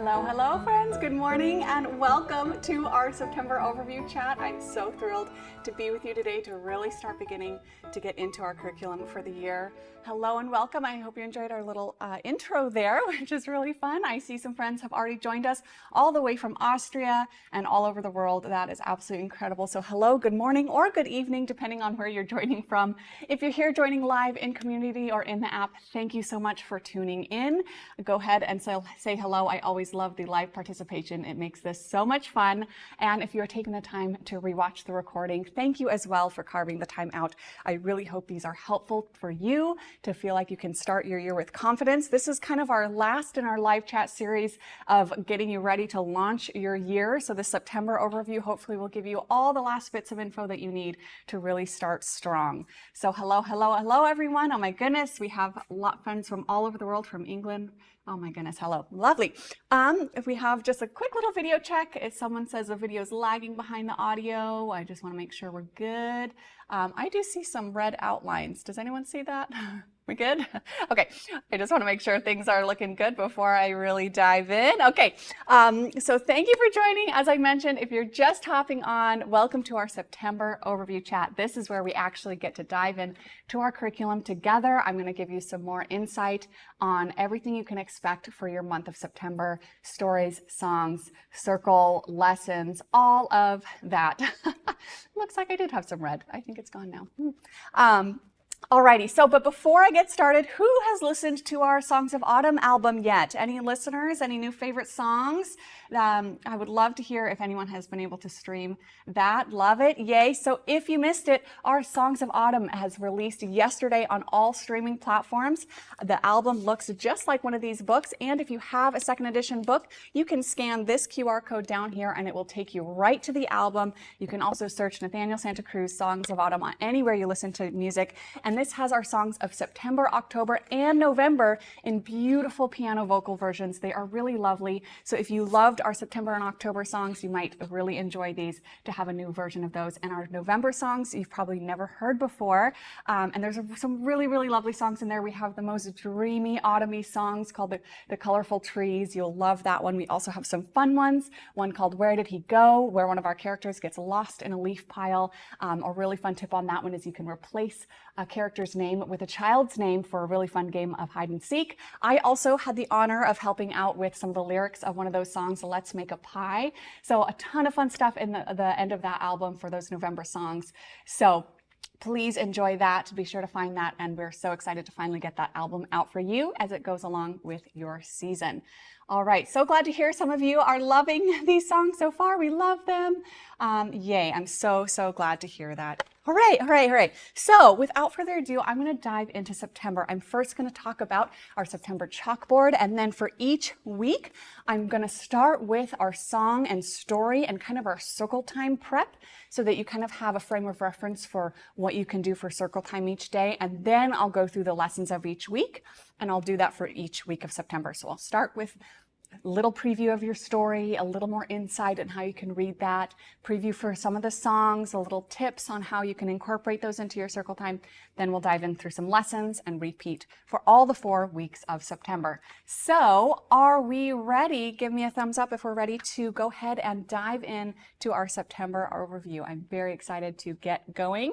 Hello friends, good morning and welcome to our September overview chat. I'm so thrilled to be with you today to really start beginning to get into our curriculum for the year. Hello and welcome. I hope you enjoyed our little intro there, which is really fun. I see some friends have already joined us all the way from Austria and all over the world. That is absolutely incredible. So hello, good morning or good evening, depending on where you're joining from. If you're here joining live in community or in the app, thank you so much for tuning in. Go ahead and say hello. I always love the live participation. It makes this so much fun. And if you're taking the time to rewatch the recording, thank you as well for carving the time out. I really hope these are helpful for you to feel like you can start your year with confidence. This is kind of our last in our live chat series of getting you ready to launch your year. So the September overview hopefully will give you all the last bits of info that you need to really start strong. So hello everyone. Oh my goodness, we have a lot of friends from all over the world, from England. Oh my goodness, hello, lovely. If we have just a quick little video check, if someone says the video is lagging behind the audio, I just want to make sure we're good. I do see some red outlines. Does anyone see that? We good? Okay, I just want to make sure things are looking good before I really dive in. Okay, so thank you for joining. As I mentioned, if you're just hopping on, welcome to our September overview chat. This is where we actually get to dive in to our curriculum together. I'm going to give you some more insight on everything you can expect for your month of September: stories, songs, circle, lessons, all of that. Looks like I did have some red. I think it's gone now. Alrighty, but before I get started, who has listened to our Songs of Autumn album yet? Any listeners? Any new favorite songs? I would love to hear if anyone has been able to stream that. Love it. Yay. So if you missed it, our Songs of Autumn has released yesterday on all streaming platforms. The album looks just like one of these books, and if you have a second edition book, you can scan this QR code down here and it will take you right to the album. You can also search Nathaniel Santa Cruz Songs of Autumn on anywhere you listen to music. And this has our songs of September, October, and November in beautiful piano vocal versions. They are really lovely. So if you loved our September and October songs, you might really enjoy these, to have a new version of those. And our November songs you've probably never heard before. And there's some really, really lovely songs in there. We have the most dreamy, autumny songs called the Colorful Trees. You'll love that one. We also have some fun ones. One called Where Did He Go?, where one of our characters gets lost in a leaf pile. A really fun tip on that one is you can replace a character's name with a child's name for a really fun game of hide and seek. I also had the honor of helping out with some of the lyrics of one of those songs, Let's Make a Pie. So a ton of fun stuff in the end of that album for those November songs. So please enjoy that. Be sure to find that. And we're so excited to finally get that album out for you as it goes along with your season. All right, so glad to hear some of you are loving these songs so far. We love them. Yay, I'm so glad to hear that. Hooray. So without further ado, I'm going to dive into September. I'm first going to talk about our September chalkboard, and then for each week, I'm going to start with our song and story and kind of our circle time prep, so that you kind of have a frame of reference for what you can do for circle time each day. And then I'll go through the lessons of each week, and I'll do that for each week of September. So I'll start with a little preview of your story, a little more insight on how you can read that, preview for some of the songs, a little tips on how you can incorporate those into your circle time. Then we'll dive in through some lessons and repeat for all the 4 weeks of September. So are we ready? Give me a thumbs up if we're ready to go ahead and dive in to our September overview. I'm very excited to get going.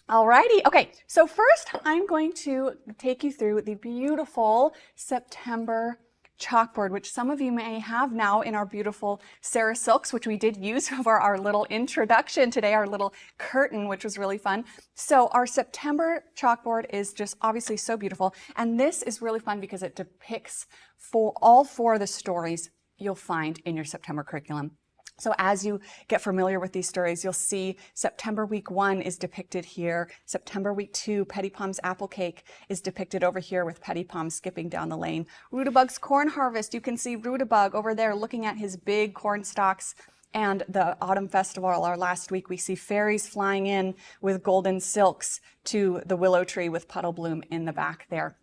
Alrighty, okay, so first I'm going to take you through the beautiful September chalkboard, which some of you may have now in our beautiful Sarah Silks, which we did use for our little introduction today, our little curtain, which was really fun. So our September chalkboard is just obviously so beautiful. And this is really fun because it depicts all 4 of the stories you'll find in your September curriculum. So as you get familiar with these stories, you'll see September week 1 is depicted here. September week 2, Petipom's apple cake is depicted over here with Petipom skipping down the lane. Rutabug's corn harvest, you can see Rutabug over there looking at his big corn stalks. And the autumn festival, our last week, we see fairies flying in with golden silks to the willow tree with Puddle Bloom in the back there.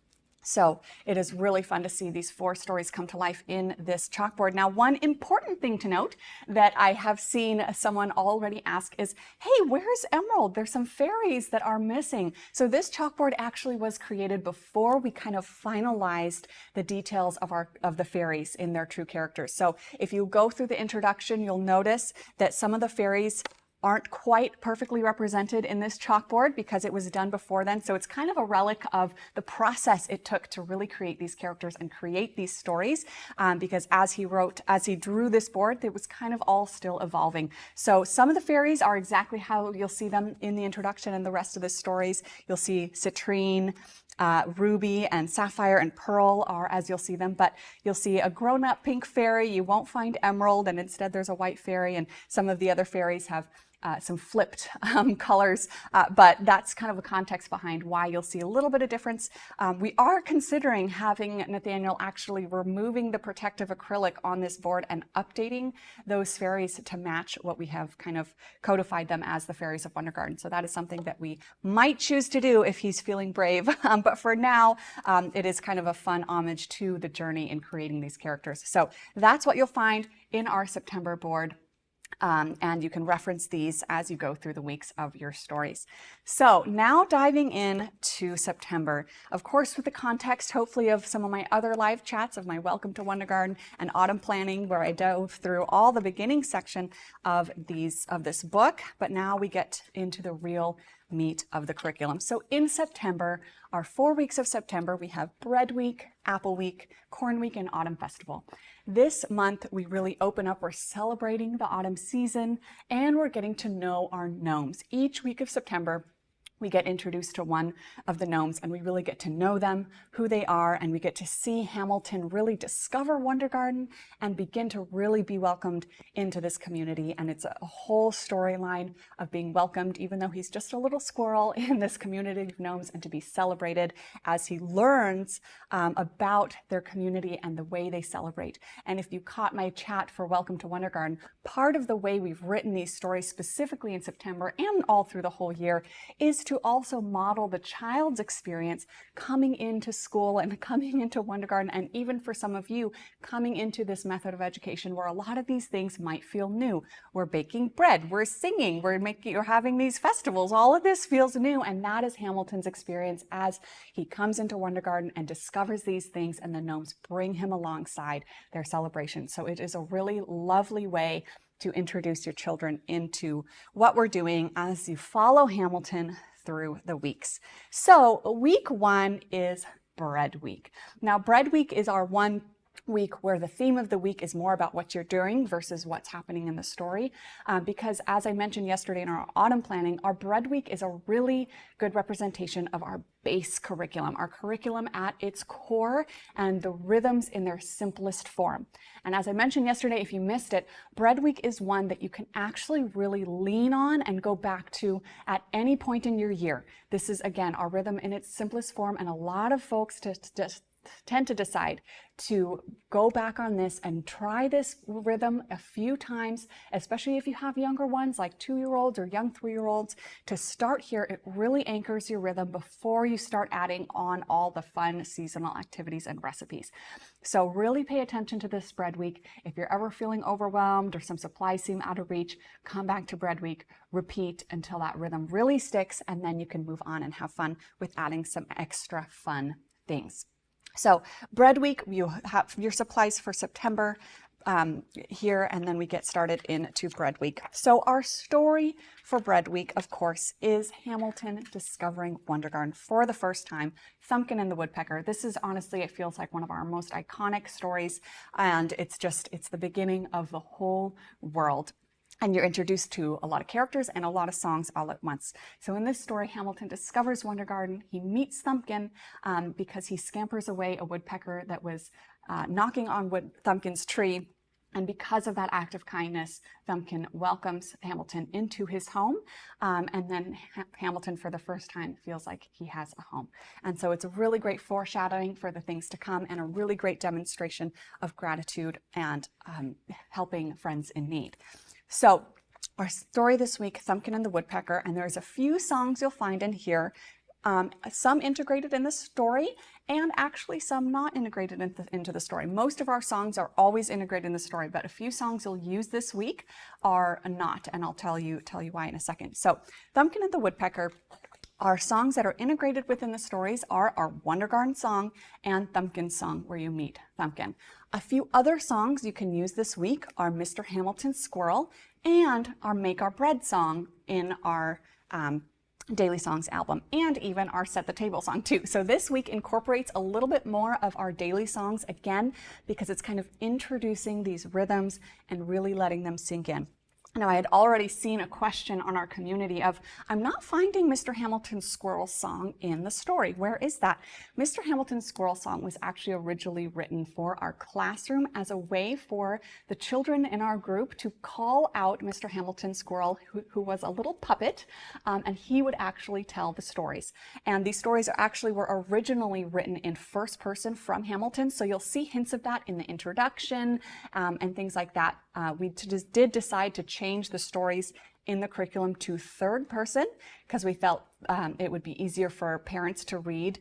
So it is really fun to see these 4 stories come to life in this chalkboard. Now, one important thing to note that I have seen someone already ask is, hey, where's Emerald? There's some fairies that are missing. So this chalkboard actually was created before we kind of finalized the details of the fairies in their true characters. So if you go through the introduction, you'll notice that some of the fairies aren't quite perfectly represented in this chalkboard because it was done before then. So it's kind of a relic of the process it took to really create these characters and create these stories, because as he drew this board, it was kind of all still evolving. So some of the fairies are exactly how you'll see them in the introduction and the rest of the stories. You'll see Citrine, Ruby and Sapphire and Pearl are as you'll see them, but you'll see a grown-up pink fairy. You won't find Emerald, and instead there's a white fairy, and some of the other fairies have some flipped colors, but that's kind of a context behind why you'll see a little bit of difference. We are considering having Nathaniel actually removing the protective acrylic on this board and updating those fairies to match what we have kind of codified them as the fairies of Wonder Garden. So that is something that we might choose to do if he's feeling brave. But for now, it is kind of a fun homage to the journey in creating these characters. So that's what you'll find in our September board. And you can reference these as you go through the weeks of your stories. So now diving in to September, of course, with the context, hopefully, of some of my other live chats of my Welcome to Wonder Garden and Autumn Planning, where I dove through all the beginning section of this book. But now we get into the real meat of the curriculum. So in September, our 4 weeks of September, we have Bread Week, Apple Week, Corn Week, and Autumn Festival. This month, we really open up. We're celebrating the autumn season, and we're getting to know our gnomes. Each week of September, we get introduced to one of the gnomes, and we really get to know them, who they are, and we get to see Hamilton really discover Wonder Garden and begin to really be welcomed into this community. And it's a whole storyline of being welcomed, even though he's just a little squirrel in this community of gnomes, and to be celebrated as he learns about their community and the way they celebrate. And if you caught my chat for Welcome to Wonder Garden, part of the way we've written these stories specifically in September and all through the whole year is to also model the child's experience coming into school and coming into Wonder Garden, and even for some of you coming into this method of education where a lot of these things might feel new. We're baking bread, we're singing, we're having these festivals. All of this feels new, and that is Hamilton's experience as he comes into Wonder Garden and discovers these things, and the gnomes bring him alongside their celebration. So it is a really lovely way to introduce your children into what we're doing as you follow Hamilton through the weeks. So week 1 is Bread Week. Now, Bread Week is our one week where the theme of the week is more about what you're doing versus what's happening in the story. Because as I mentioned yesterday in our autumn planning, our Bread Week is a really good representation of our base curriculum, our curriculum at its core, and the rhythms in their simplest form. And as I mentioned yesterday, if you missed it, Bread Week is one that you can actually really lean on and go back to at any point in your year. This is, again, our rhythm in its simplest form, and a lot of folks tend to decide to go back on this and try this rhythm a few times, especially if you have younger ones like 2-year-olds or young 3-year-olds. To start here, it really anchors your rhythm before you start adding on all the fun seasonal activities and recipes. So really pay attention to this Bread Week. If you're ever feeling overwhelmed or some supplies seem out of reach, come back to Bread Week, repeat until that rhythm really sticks, and then you can move on and have fun with adding some extra fun things. So Bread Week, you have your supplies for September here, and then we get started into Bread Week. So our story for Bread Week, of course, is Hamilton discovering Wonder Garden for the first time, Thumbkin and the Woodpecker. This is honestly, it feels like one of our most iconic stories, and it's the beginning of the whole world. And you're introduced to a lot of characters and a lot of songs all at once. So in this story, Hamilton discovers Wonder Garden. He meets Thumbkin because he scampers away a woodpecker that was knocking on Thumbkin's tree. And because of that act of kindness, Thumbkin welcomes Hamilton into his home. And then Hamilton, for the first time, feels like he has a home. And so it's a really great foreshadowing for the things to come, and a really great demonstration of gratitude and helping friends in need. So our story this week, Thumbkin and the Woodpecker, and there's a few songs you'll find in here some integrated in the story, and actually some not integrated into the story. Most of our songs are always integrated in the story, but a few songs you'll use this week are not, and I'll tell you why in a second. So Thumbkin and the Woodpecker, our songs that are integrated within the stories are our Wonder Garden song and Thumbkin's song, Where You Meet Thumbkin. A few other songs you can use this week are Mr. Hamilton's Squirrel and our Make Our Bread song in our Daily Songs album, and even our Set the Table song too. So this week incorporates a little bit more of our daily songs again, because it's kind of introducing these rhythms and really letting them sink in. Now, I had already seen a question on our community of, I'm not finding Mr. Hamilton's Squirrel song in the story. Where is that? Mr. Hamilton's Squirrel song was actually originally written for our classroom as a way for the children in our group to call out Mr. Hamilton's Squirrel, who was a little puppet, and he would actually tell the stories. And these stories were originally written in first person from Hamilton, so you'll see hints of that in the introduction and things like that. We just did decide to change the stories in the curriculum to third person because we felt it would be easier for parents to read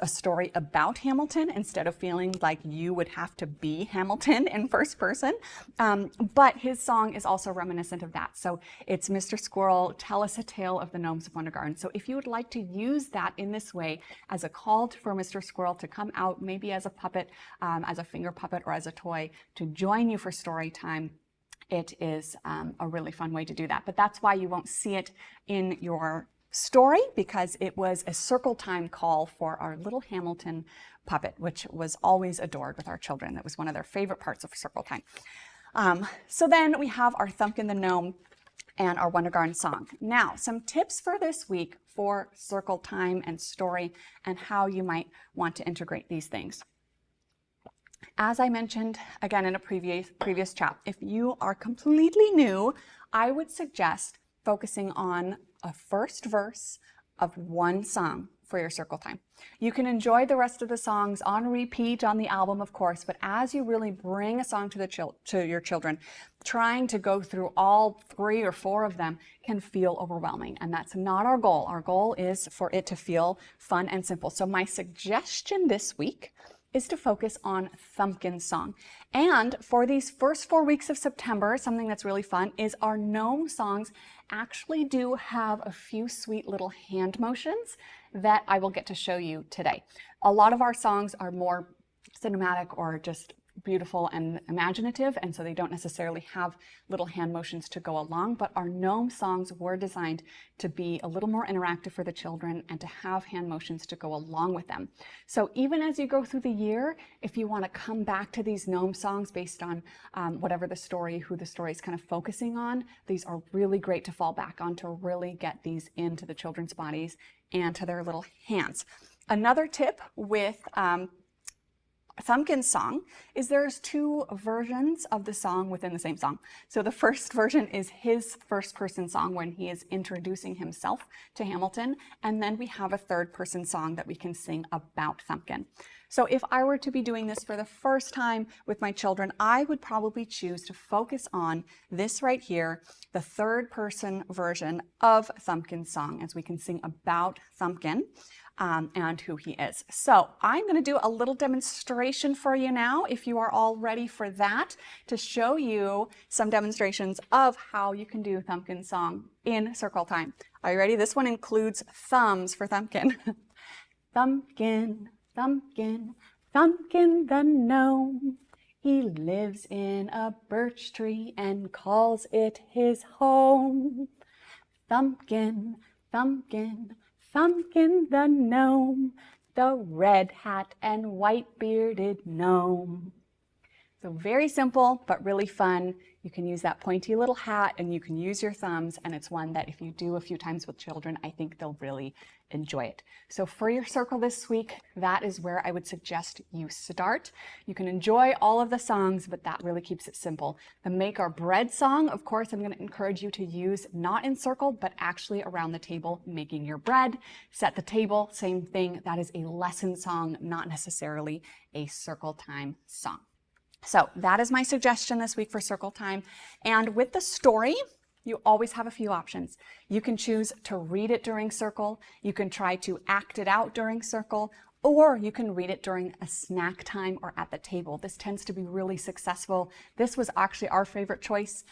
a story about Hamilton instead of feeling like you would have to be Hamilton in first person. But his song is also reminiscent of that. So it's Mr. Squirrel, tell us a tale of the gnomes of Wonder Garden. So if you would like to use that in this way as a call for Mr. Squirrel to come out, maybe as a puppet, as a finger puppet, or as a toy to join you for story time, it is a really fun way to do that. But that's why you won't see it in your story, because it was a circle time call for our little Hamilton puppet, which was always adored with our children. That was one of their favorite parts of circle time. So then we have our Thumbkin the Gnome and our Wonder Garden song. Now, some tips for this week for circle time and story and how you might want to integrate these things. As I mentioned again in a previous chat, if you are completely new, I would suggest focusing on a first verse of one song for your circle time. You can enjoy the rest of the songs on repeat on the album, of course, but as you really bring a song to your children, trying to go through all 3 or 4 of them can feel overwhelming, and that's not our goal. Our goal is for it to feel fun and simple. So my suggestion this week is to focus on Thumbkin's song. And for these first 4 weeks of September, something that's really fun is our gnome songs actually do have a few sweet little hand motions that I will get to show you today. A lot of our songs are more cinematic or just beautiful and imaginative, and so they don't necessarily have little hand motions to go along, but our gnome songs were designed to be a little more interactive for the children and to have hand motions to go along with them. So even as you go through the year, if you want to come back to these gnome songs based on whatever the story, who the story is kind of focusing on, these are really great to fall back on to really get these into the children's bodies and to their little hands. Another tip with Thumbkin's song is there's 2 versions of the song within the same song. So the first version is his first person song when he is introducing himself to Hamilton, and then we have a third person song that we can sing about Thumbkin. So if I were to be doing this for the first time with my children, I would probably choose to focus on this right here, the third person version of Thumbkin's song, as we can sing about Thumbkin and who he is. So I'm going to do a little demonstration for you now, if you are all ready for that, to show you some demonstrations of how you can do Thumbkin's song in circle time. Are you ready? This one includes thumbs for Thumbkin. Thumbkin, Thumbkin, Thumbkin the gnome. He lives in a birch tree and calls it his home. Thumbkin, Thumbkin, Thumbkin the gnome, the red hat and white bearded gnome. So very simple, but really fun. You can use that pointy little hat and you can use your thumbs, and it's one that if you do a few times with children, I think they'll really enjoy it. So for your circle this week, that is where I would suggest you start. You can enjoy all of the songs, but that really keeps it simple. The Make Our Bread song, of course, I'm going to encourage you to use not in circle, but actually around the table, making your bread. Set the Table, same thing. That is a lesson song, not necessarily a circle time song. So that is my suggestion this week for circle time. And with the story, you always have a few options. You can choose to read it during circle, you can try to act it out during circle, or you can read it during a snack time or at the table. This tends to be really successful. This was actually our favorite choice,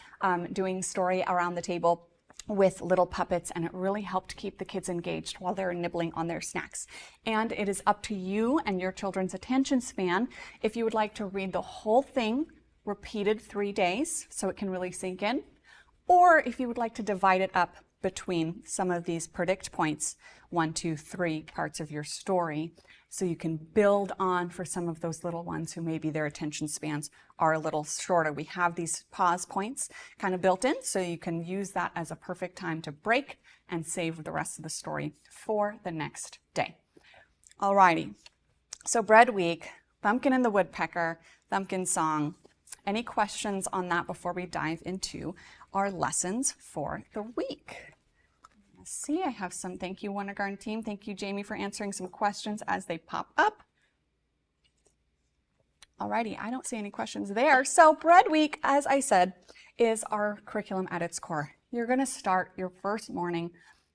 doing story around the table with little puppets, and it really helped keep the kids engaged while they're nibbling on their snacks. And it is up to you and your children's attention span if you would like to read the whole thing repeated 3 days so it can really sink in, or if you would like to divide it up between some of these predict points, 1, 2, 3 parts of your story, so you can build on for some of those little ones who maybe their attention spans are a little shorter. We have these pause points kind of built in, so you can use that as a perfect time to break and save the rest of the story for the next day. Alrighty, so Bread Week, Thumbkin and the Woodpecker, Thumbkin song. Any questions on that before we dive into our lessons for the week? Let's see, I have some. Thank you, Wonder Garden team. Thank you, Jamie, for answering some questions as they pop up. Alrighty, I don't see any questions there. So Bread Week, as I said, is our curriculum at its core. You're going to start your first morning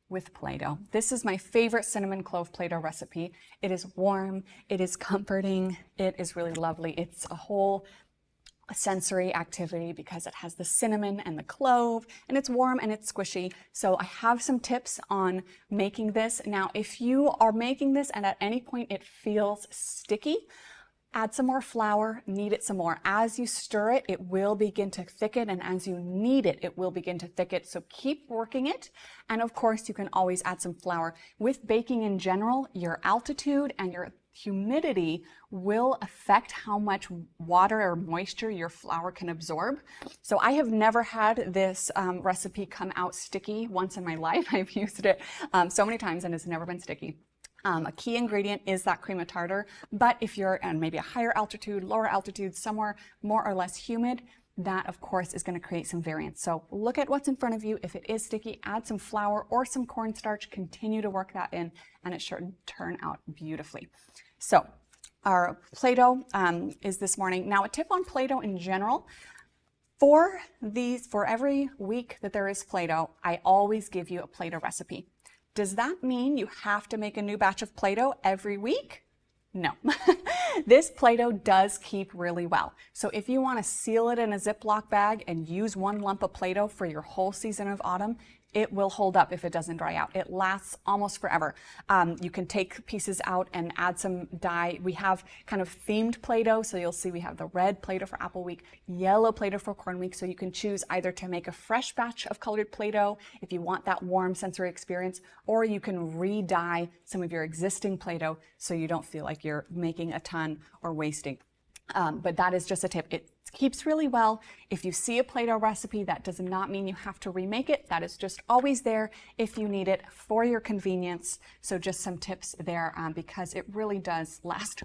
with Play-Doh. This is my favorite cinnamon clove Play-Doh recipe. It is warm, it is comforting, it is really lovely. It's a whole sensory activity because it has the cinnamon and the clove, and it's warm and it's squishy. So I have some tips on making this. Now, if you are making this and at any point it feels sticky, add some more flour, knead it some more. As you stir it, it will begin to thicken, and as you knead it, it will begin to thicken. So keep working it. And of course, you can always add some flour. With baking in general, your altitude and your humidity will affect how much water or moisture your flour can absorb. So I have never had this recipe come out sticky once in my life. I've used it so many times and it's never been sticky. A key ingredient is that cream of tartar, but if you're at maybe a higher altitude, lower altitude, somewhere more or less humid, that of course is going to create some variance. So look at what's in front of you. If it is sticky, add some flour or some cornstarch, continue to work that in, and it should turn out beautifully. So our Play-Doh is this morning. Now, a tip on Play-Doh in general, for every week that there is Play-Doh, I always give you a Play-Doh recipe. Does that mean you have to make a new batch of Play-Doh every week? No. This Play-Doh does keep really well. So if you want to seal it in a Ziploc bag and use one lump of Play-Doh for your whole season of autumn, it will hold up if it doesn't dry out. It lasts almost forever. You can take pieces out and add some dye. We have kind of themed Play-Doh, so you'll see we have the red Play-Doh for Apple Week, yellow Play-Doh for Corn Week, so you can choose either to make a fresh batch of colored Play-Doh if you want that warm sensory experience, or you can re-dye some of your existing Play-Doh so you don't feel like you're making a ton or wasting. But that is just a tip. It keeps really well. If you see a Play-Doh recipe, that does not mean you have to remake it. That is just always there if you need it for your convenience. So just some tips there because it really does last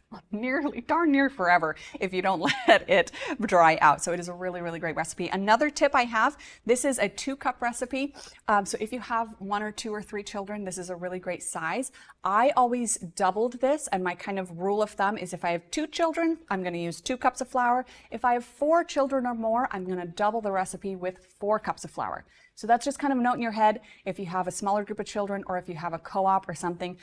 darn near forever if you don't let it dry out. So it is a really, really great recipe. Another tip I have, this is a 2-cup recipe. So if you have 1 or 2 or 3 children, this is a really great size. I always doubled this, and my kind of rule of thumb is if I have 2 children, I'm going to use 2 cups of flour. If I have 4 children or more, I'm going to double the recipe with 4 cups of flour. So that's just kind of a note in your head. If you have a smaller group of children or if you have a co-op or something,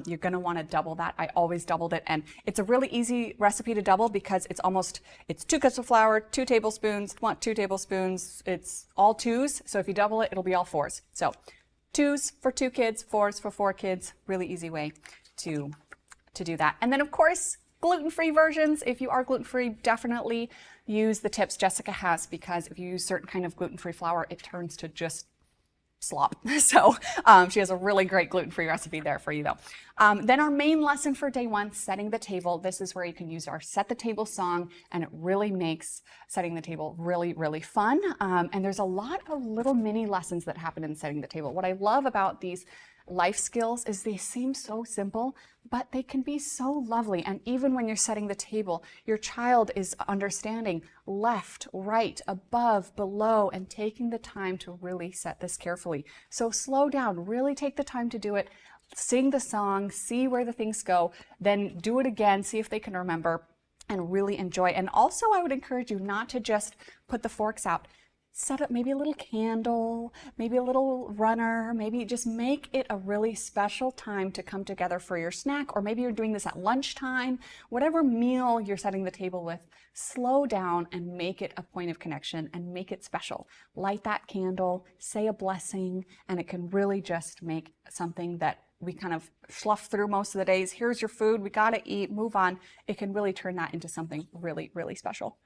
you're going to want to double that. I always doubled it, and it's a really easy recipe to double because it's 2 cups of flour, 2 tablespoons, 2 tablespoons. It's all 2s. So if you double it, it'll be all 4s. So 2s for 2 kids, 4s for 4 kids. Really easy way to do that. And then of course, gluten-free versions. If you are gluten-free, definitely use the tips Jessica has, because if you use certain kind of gluten-free flour, it turns to just slop. So she has a really great gluten-free recipe there for you though. Then our main lesson for day 1, setting the table. This is where you can use our set the table song, and it really makes setting the table really, really fun. And there's a lot of little mini lessons that happen in setting the table. What I love about these life skills is they seem so simple, but they can be so lovely. And even when you're setting the table, your child is understanding left, right, above, below, and taking the time to really set this carefully. So slow down, really take the time to do it. Sing the song, see where the things go, then do it again, see if they can remember, and really enjoy. And also I would encourage you not to just put the forks out. set up maybe a little candle, maybe a little runner, maybe just make it a really special time to come together for your snack, or maybe you're doing this at lunchtime. Whatever meal you're setting the table with, slow down and make it a point of connection and make it special. Light that candle, say a blessing, and it can really just make something that we kind of slough through most of the days. Here's your food, we gotta eat, move on. It can really turn that into something really, really special.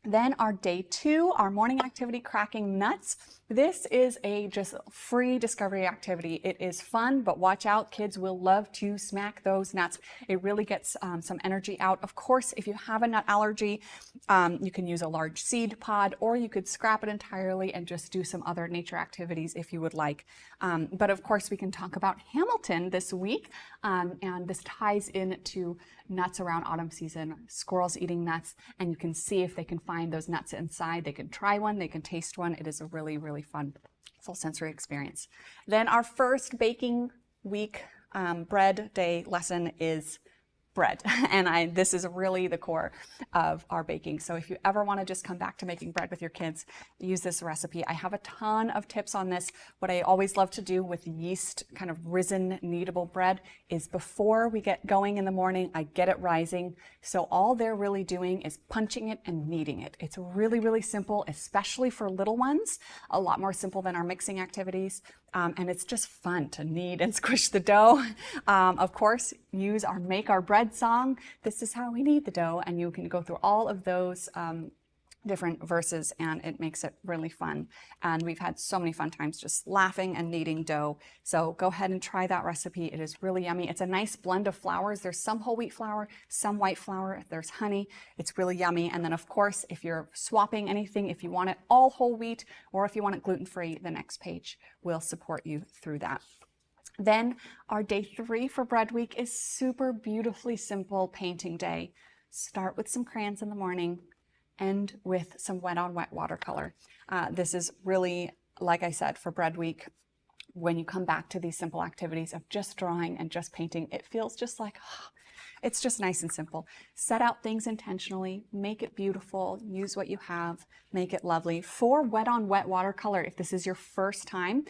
Then our day 2, our morning activity, cracking nuts. This is a just free discovery activity. It is fun, but watch out, kids will love to smack those nuts. It really gets some energy out. Of course, if you have a nut allergy, you can use a large seed pod, or you could scrap it entirely and just do some other nature activities if you would like. But of course, we can talk about Hamilton this week, and this ties into nuts around autumn season, squirrels eating nuts, and you can see if they can find those nuts inside. They can try one, they can taste one. It is a really, really fun full sensory experience. Then our first baking week bread day lesson is bread, and this is really the core of our baking. So if you ever want to just come back to making bread with your kids, use this recipe. I have a ton of tips on this. What I always love to do with yeast kind of risen kneadable bread is before we get going in the morning, I get it rising. So all they're really doing is punching it and kneading it. It's really, really simple, especially for little ones, a lot more simple than our mixing activities. And it's just fun to knead and squish the dough. Of course, use our Make Our Bread song. This is how we knead the dough, and you can go through all of those different verses, and it makes it really fun. And we've had so many fun times just laughing and kneading dough. So go ahead and try that recipe. It is really yummy. It's a nice blend of flours. There's some whole wheat flour, some white flour, there's honey. It's really yummy. And then of course, if you're swapping anything, if you want it all whole wheat, or if you want it gluten-free, the next page will support you through that. Then our day 3 for bread week is super beautifully simple painting day. Start with some crayons in the morning, end with some wet on wet watercolor. This is really, like I said, for bread week, when you come back to these simple activities of just drawing and just painting, it feels just like, it's just nice and simple. Set out things intentionally, make it beautiful, use what you have, make it lovely. For wet on wet watercolor, if this is your first time,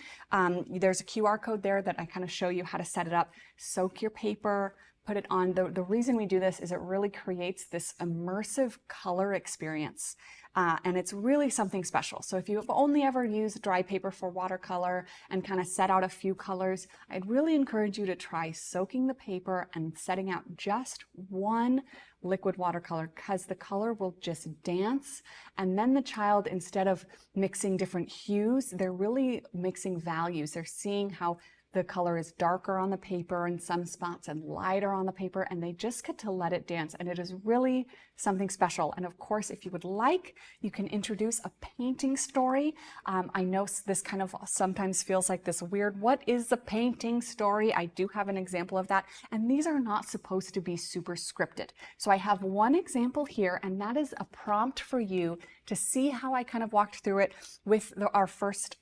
there's a QR code there that I kind of show you how to set it up. Soak your paper, put it on. The reason we do this is it really creates this immersive color experience. And it's really something special. So if you've only ever used dry paper for watercolor and kind of set out a few colors, I'd really encourage you to try soaking the paper and setting out just one liquid watercolor, because the color will just dance. And then the child, instead of mixing different hues, they're really mixing values. They're seeing how the color is darker on the paper in some spots and lighter on the paper, and they just get to let it dance, and it is really something special. And of course, if you would like, you can introduce a painting story. I know this kind of sometimes feels like this weird, what is the painting story? I do have an example of that, and these are not supposed to be super scripted. So I have one example here, and that is a prompt for you to see how I kind of walked through it with our first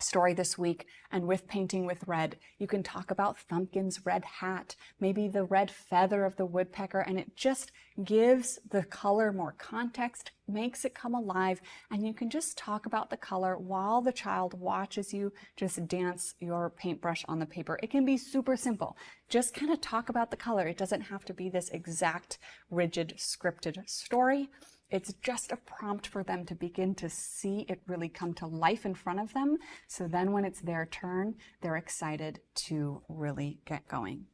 story this week, and with painting with red. You can talk about Thumbkin's red hat, maybe the red feather of the woodpecker, and it just gives the color more context, makes it come alive, and you can just talk about the color while the child watches you just dance your paintbrush on the paper. It can be super simple. Just kind of talk about the color. It doesn't have to be this exact, rigid, scripted story. It's just a prompt for them to begin to see it really come to life in front of them. So then when it's their turn, they're excited to really get going.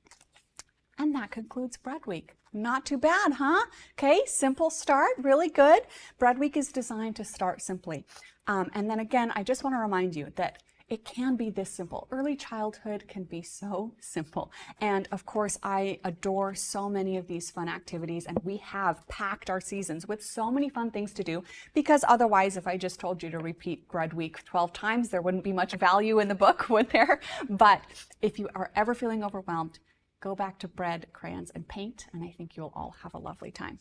And that concludes Bread Week. Not too bad, huh? Okay, simple start, really good. Bread Week is designed to start simply. And then again, I just want to remind you that it can be this simple. Early childhood can be so simple. And of course, I adore so many of these fun activities, and we have packed our seasons with so many fun things to do, because otherwise, if I just told you to repeat Bread Week 12 times, there wouldn't be much value in the book, would there? But if you are ever feeling overwhelmed, go back to bread, crayons, and paint, and I think you'll all have a lovely time.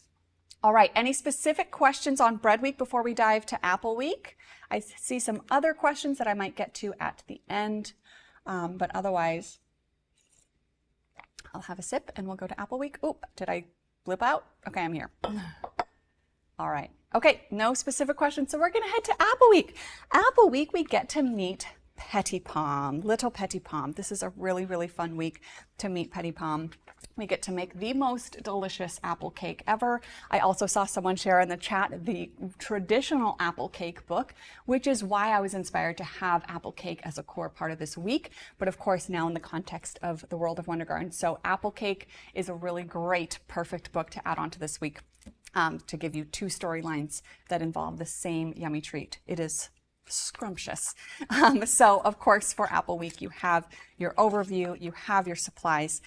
All right, any specific questions on Bread Week before we dive to Apple Week? I see some other questions that I might get to at the end, but otherwise, I'll have a sip and we'll go to Apple Week. Oop, did I blip out? Okay, I'm here. All right, Okay, no specific questions, so we're gonna head to Apple Week. Apple Week, we get to meet Petipom, little Petipom. This is a really, really fun week to meet Petipom. We get to make the most delicious apple cake ever. I also saw someone share in the chat the traditional apple cake book, which is why I was inspired to have apple cake as a core part of this week, but of course now in the context of the World of Wonder Garden. So apple cake is a really great, perfect book to add on to this week, to give you two storylines that involve the same yummy treat. It is scrumptious. So of course for Apple Week, you have your overview, you have your supplies.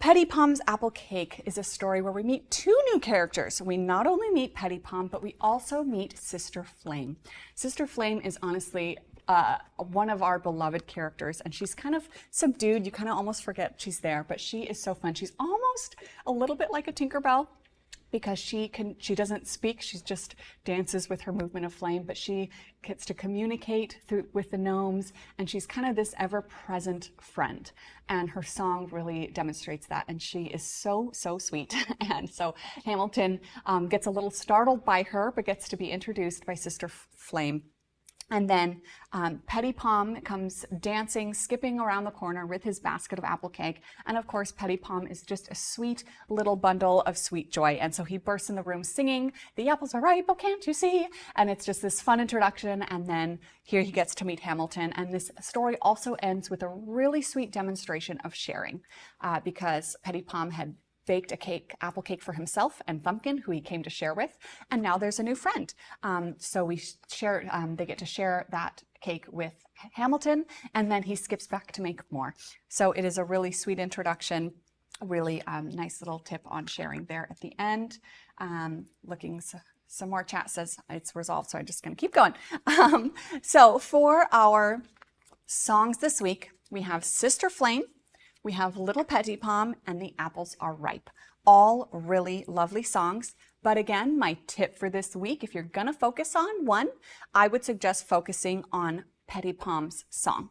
Petipom's Apple Cake is a story where we meet two new characters. We not only meet Petipom, but we also meet Sister Flame. Sister Flame is honestly one of our beloved characters, and she's kind of subdued. You kind of almost forget she's there, but she is so fun. She's almost a little bit like a Tinkerbell, because she doesn't speak, she just dances with her movement of flame, but she gets to communicate with the gnomes, and she's kind of this ever-present friend. And her song really demonstrates that, and she is so, so sweet. And so Hamilton gets a little startled by her, but gets to be introduced by Sister Flame. And then Petipom comes dancing, skipping around the corner with his basket of apple cake. And of course, Petipom is just a sweet little bundle of sweet joy. And so he bursts in the room singing, "The apples are ripe, oh can't you see?" And it's just this fun introduction. And then here he gets to meet Hamilton. And this story also ends with a really sweet demonstration of sharing, because Petipom had baked a apple cake for himself and Thumbkin, who he came to share with, and now there's a new friend. So they get to share that cake with Hamilton, and then he skips back to make more. So it is a really sweet introduction, a really nice little tip on sharing there at the end. Some more chat says it's resolved, so I'm just gonna keep going. So for our songs this week, we have Sister Flame, we have Little Petipom, and The Apples Are Ripe. All really lovely songs. But again, my tip for this week, if you're gonna focus on one, I would suggest focusing on Petipom's song.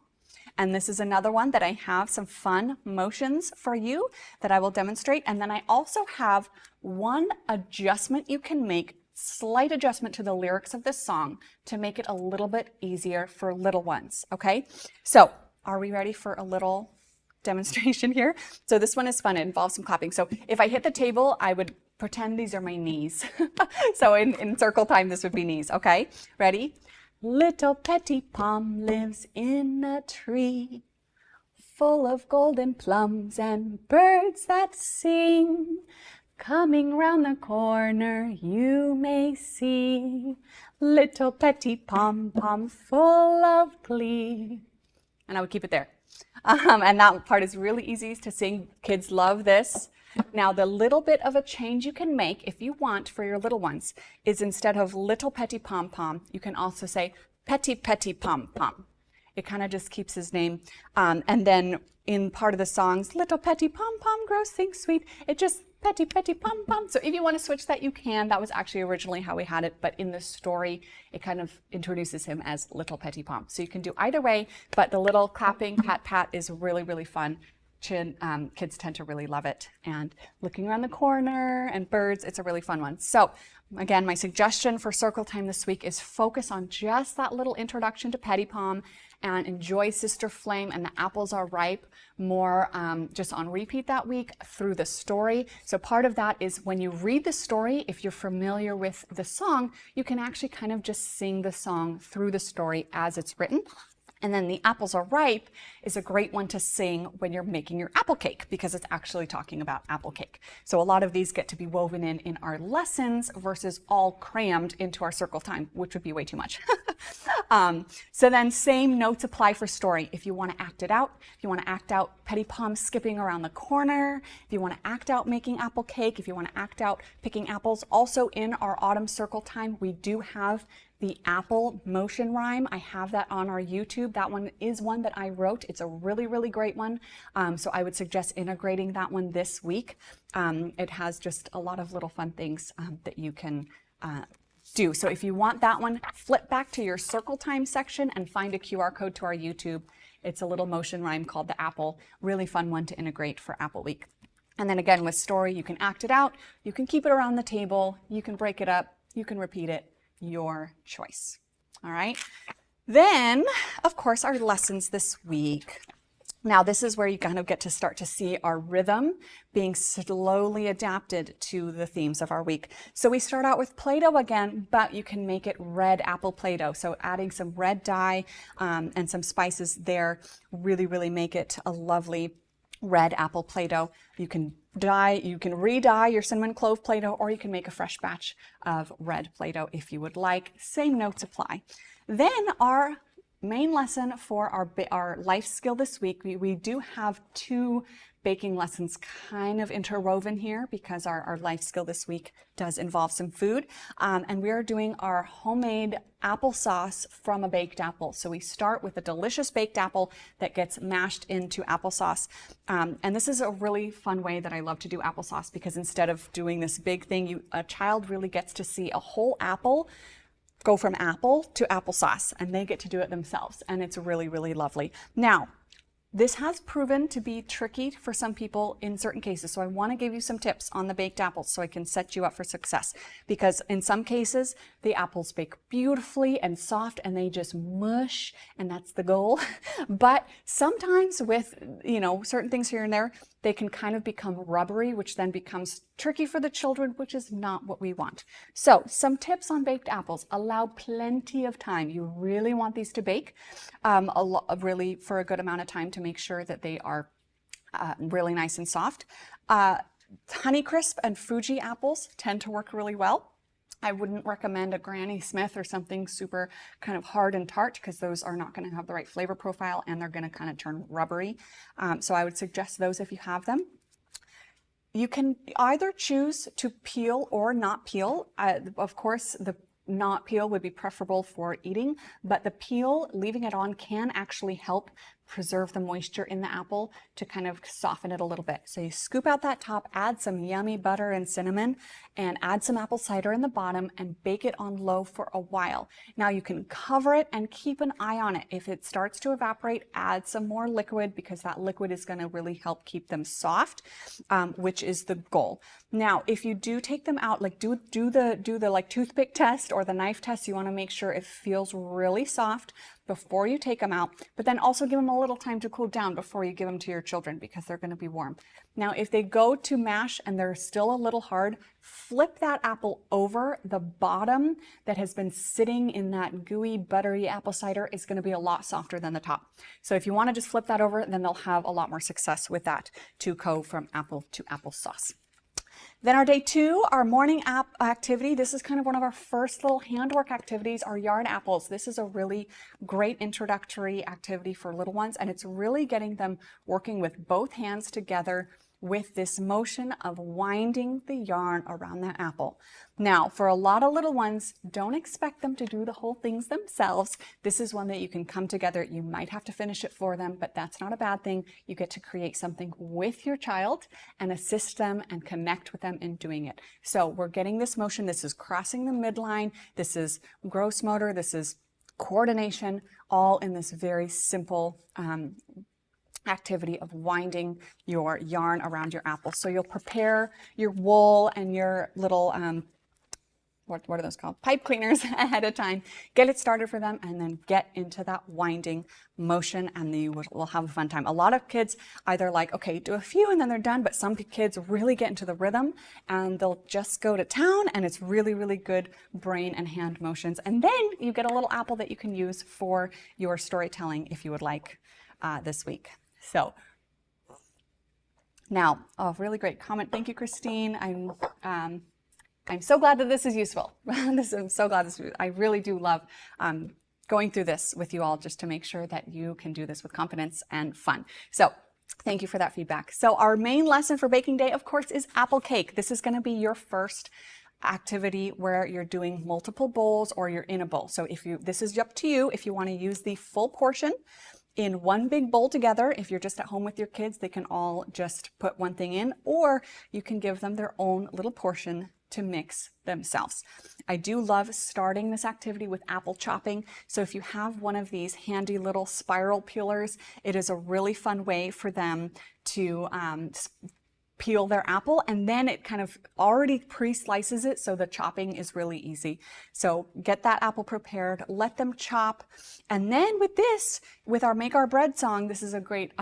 And this is another one that I have some fun motions for you that I will demonstrate. And then I also have one adjustment you can make, slight adjustment to the lyrics of this song to make it a little bit easier for little ones, okay? So are we ready for a little demonstration here? So this one is fun. It involves some clapping. So if I hit the table, I would pretend these are my knees. So in circle time, this would be knees. Okay, ready? Little Petipom lives in a tree full of golden plums and birds that sing. Coming round the corner, you may see little Petipom pom full of glee. And I would keep it there. And that part is really easy to sing. Kids love this. Now, the little bit of a change you can make, if you want, for your little ones, is instead of little Petipom pom, you can also say Petipom pom. It kind of just keeps his name. And then in part of the songs, little Petipom pom grows things sweet, it just Petipom pom. So if you want to switch that, you can. That was actually originally how we had it, but in the story, it kind of introduces him as little Petipom. So you can do either way, but the little clapping pat pat is really, really fun. Kids tend to really love it. And looking around the corner and birds, it's a really fun one. So again, my suggestion for circle time this week is focus on just that little introduction to Petipom and enjoy Sister Flame and The Apples Are Ripe more just on repeat that week through the story. So part of that is when you read the story, if you're familiar with the song, you can actually kind of just sing the song through the story as it's written. And then The Apples Are Ripe is a great one to sing when you're making your apple cake, because it's actually talking about apple cake. So a lot of these get to be woven in our lessons versus all crammed into our circle time, which would be way too much. So then same notes apply for story. If you want to act it out, if you want to act out Petipom skipping around the corner, if you want to act out making apple cake, if you want to act out picking apples, also in our autumn circle time, we do have the apple motion rhyme. I have that on our YouTube. That one is one that I wrote. It's a really, really great one. So I would suggest integrating that one this week. It has just a lot of little fun things that you can do. So if you want that one, flip back to your circle time section and find a QR code to our YouTube. It's a little motion rhyme called The Apple. Really fun one to integrate for Apple Week. And then again with story, you can act it out. You can keep it around the table. You can break it up. You can repeat it. your choice. All right. Then, of course, our lessons this week. Now, this is where you kind of get to start to see our rhythm being slowly adapted to the themes of our week. So we start out with Play-Doh again, but you can make it red apple Play-Doh. So adding some red dye and some spices there really make it a lovely red apple Play-Doh. You can re-dye your cinnamon clove Play-Doh, or you can make a fresh batch of red Play-Doh if you would like. Same notes apply. Then our main lesson for our life skill this week, we do have two baking lessons kind of interwoven here because our life skill this week does involve some food. And we are doing our homemade applesauce from a baked apple. So we start with a delicious baked apple that gets mashed into applesauce. And this is a really fun way that I love to do applesauce because instead of doing this big thing, a child really gets to see a whole apple go from apple to applesauce, and they get to do it themselves, and it's really lovely. Now, this has proven to be tricky for some people in certain cases, so I want to give you some tips on the baked apples so I can set you up for success, because in some cases the apples bake beautifully and soft and they just mush, and that's the goal. But sometimes with certain things here and there, they can kind of become rubbery, which then becomes tricky for the children, which is not what we want. So some tips on baked apples: allow plenty of time. You really want these to bake really for a good amount of time to make sure that they are really nice and soft. Honeycrisp and Fuji apples tend to work really well. I wouldn't recommend a Granny Smith or something super kind of hard and tart, because those are not going to have the right flavor profile and they're going to kind of turn rubbery. So I would suggest those if you have them. You can either choose to peel or not peel. Of course, the not peel would be preferable for eating, but the peel, leaving it on, can actually help preserve the moisture in the apple to kind of soften it a little bit. So you scoop out that top, add some yummy butter and cinnamon, and add some apple cider in the bottom and bake it on low for a while. Now you can cover it and keep an eye on it. If it starts to evaporate, add some more liquid, because that liquid is going to really help keep them soft, which is the goal. Now, if you do take them out, like do the like toothpick test or the knife test, you want to make sure it feels really soft before you take them out, but then also give them a little time to cool down before you give them to your children, because they're going to be warm. Now, if they go to mash and they're still a little hard, flip that apple over. The bottom that has been sitting in that gooey, buttery apple cider is going to be a lot softer than the top. So if you want to just flip that over, then they'll have a lot more success with that to go from apple to applesauce. Then our day 2, our morning activity. This is kind of one of our first little handwork activities, our yarn apples. This is a really great introductory activity for little ones, and it's really getting them working with both hands together with this motion of winding the yarn around that apple. Now, for a lot of little ones, don't expect them to do the whole things themselves. This is one that you can come together. You might have to finish it for them, but that's not a bad thing. You get to create something with your child and assist them and connect with them in doing it. So we're getting this motion. This is crossing the midline. This is gross motor. This is coordination, all in this very simple activity of winding your yarn around your apple. So you'll prepare your wool and your little what are those called? Pipe cleaners ahead of time. Get it started for them, and then get into that winding motion, and you will have a fun time. A lot of kids either like, okay, do a few and then they're done, but some kids really get into the rhythm and they'll just go to town, and it's really good brain and hand motions. And then you get a little apple that you can use for your storytelling if you would like this week. So now, really great comment. Thank you, Christine. I'm so glad that this is useful. I'm so glad I really do love going through this with you all, just to make sure that you can do this with confidence and fun. So thank you for that feedback. So our main lesson for baking day, of course, is apple cake. This is going to be your first activity where you're doing multiple bowls or you're in a bowl. So this is up to you if you want to use the full portion in one big bowl together. If you're just at home with your kids, they can all just put one thing in, or you can give them their own little portion to mix themselves. I do love starting this activity with apple chopping. So if you have one of these handy little spiral peelers, it is a really fun way for them to peel their apple, and then it kind of already pre-slices it, so the chopping is really easy. So get that apple prepared, let them chop, and then with our Make Our Bread song, this is a great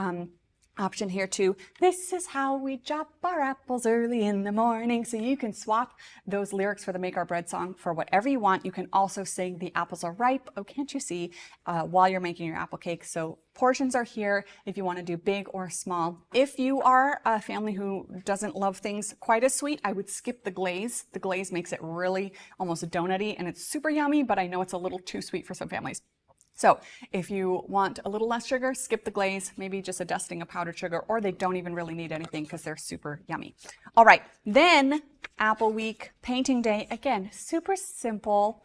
option here too. This is how we chop our apples early in the morning. So you can swap those lyrics for the Make Our Bread song for whatever you want. You can also sing the apples are ripe, oh can't you see, while you're making your apple cake. So portions are here if you want to do big or small. If you are a family who doesn't love things quite as sweet, I would skip the glaze. The glaze makes it really almost donutty, and it's super yummy, but I know it's a little too sweet for some families. So if you want a little less sugar, skip the glaze, maybe just a dusting of powdered sugar, or they don't even really need anything because they're super yummy. All right, then Apple Week, painting day. Again, super simple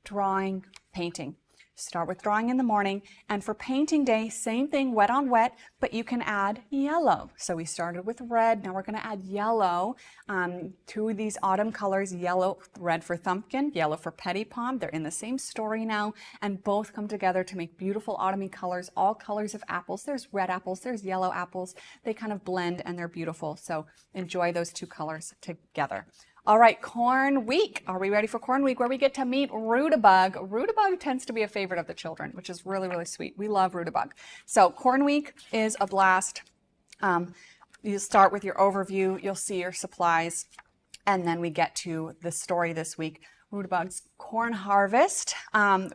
drawing, painting. Start with drawing in the morning, and for painting day, same thing, wet on wet, but you can add yellow. So we started with red, now we're going to add yellow. Two of these autumn colors, yellow, red for Thumbkin, yellow for Petipom. They're in the same story now, and both come together to make beautiful autumny colors, all colors of apples. There's red apples, there's yellow apples. They kind of blend and they're beautiful. So enjoy those two colors together. All right, Corn Week. Are we ready for Corn Week, where we get to meet Rutabug? Rutabug tends to be a favorite of the children, which is really, really sweet. We love Rutabug. So Corn Week is a blast. You start with your overview, you'll see your supplies, and then we get to the story this week. Rutabug's Corn Harvest,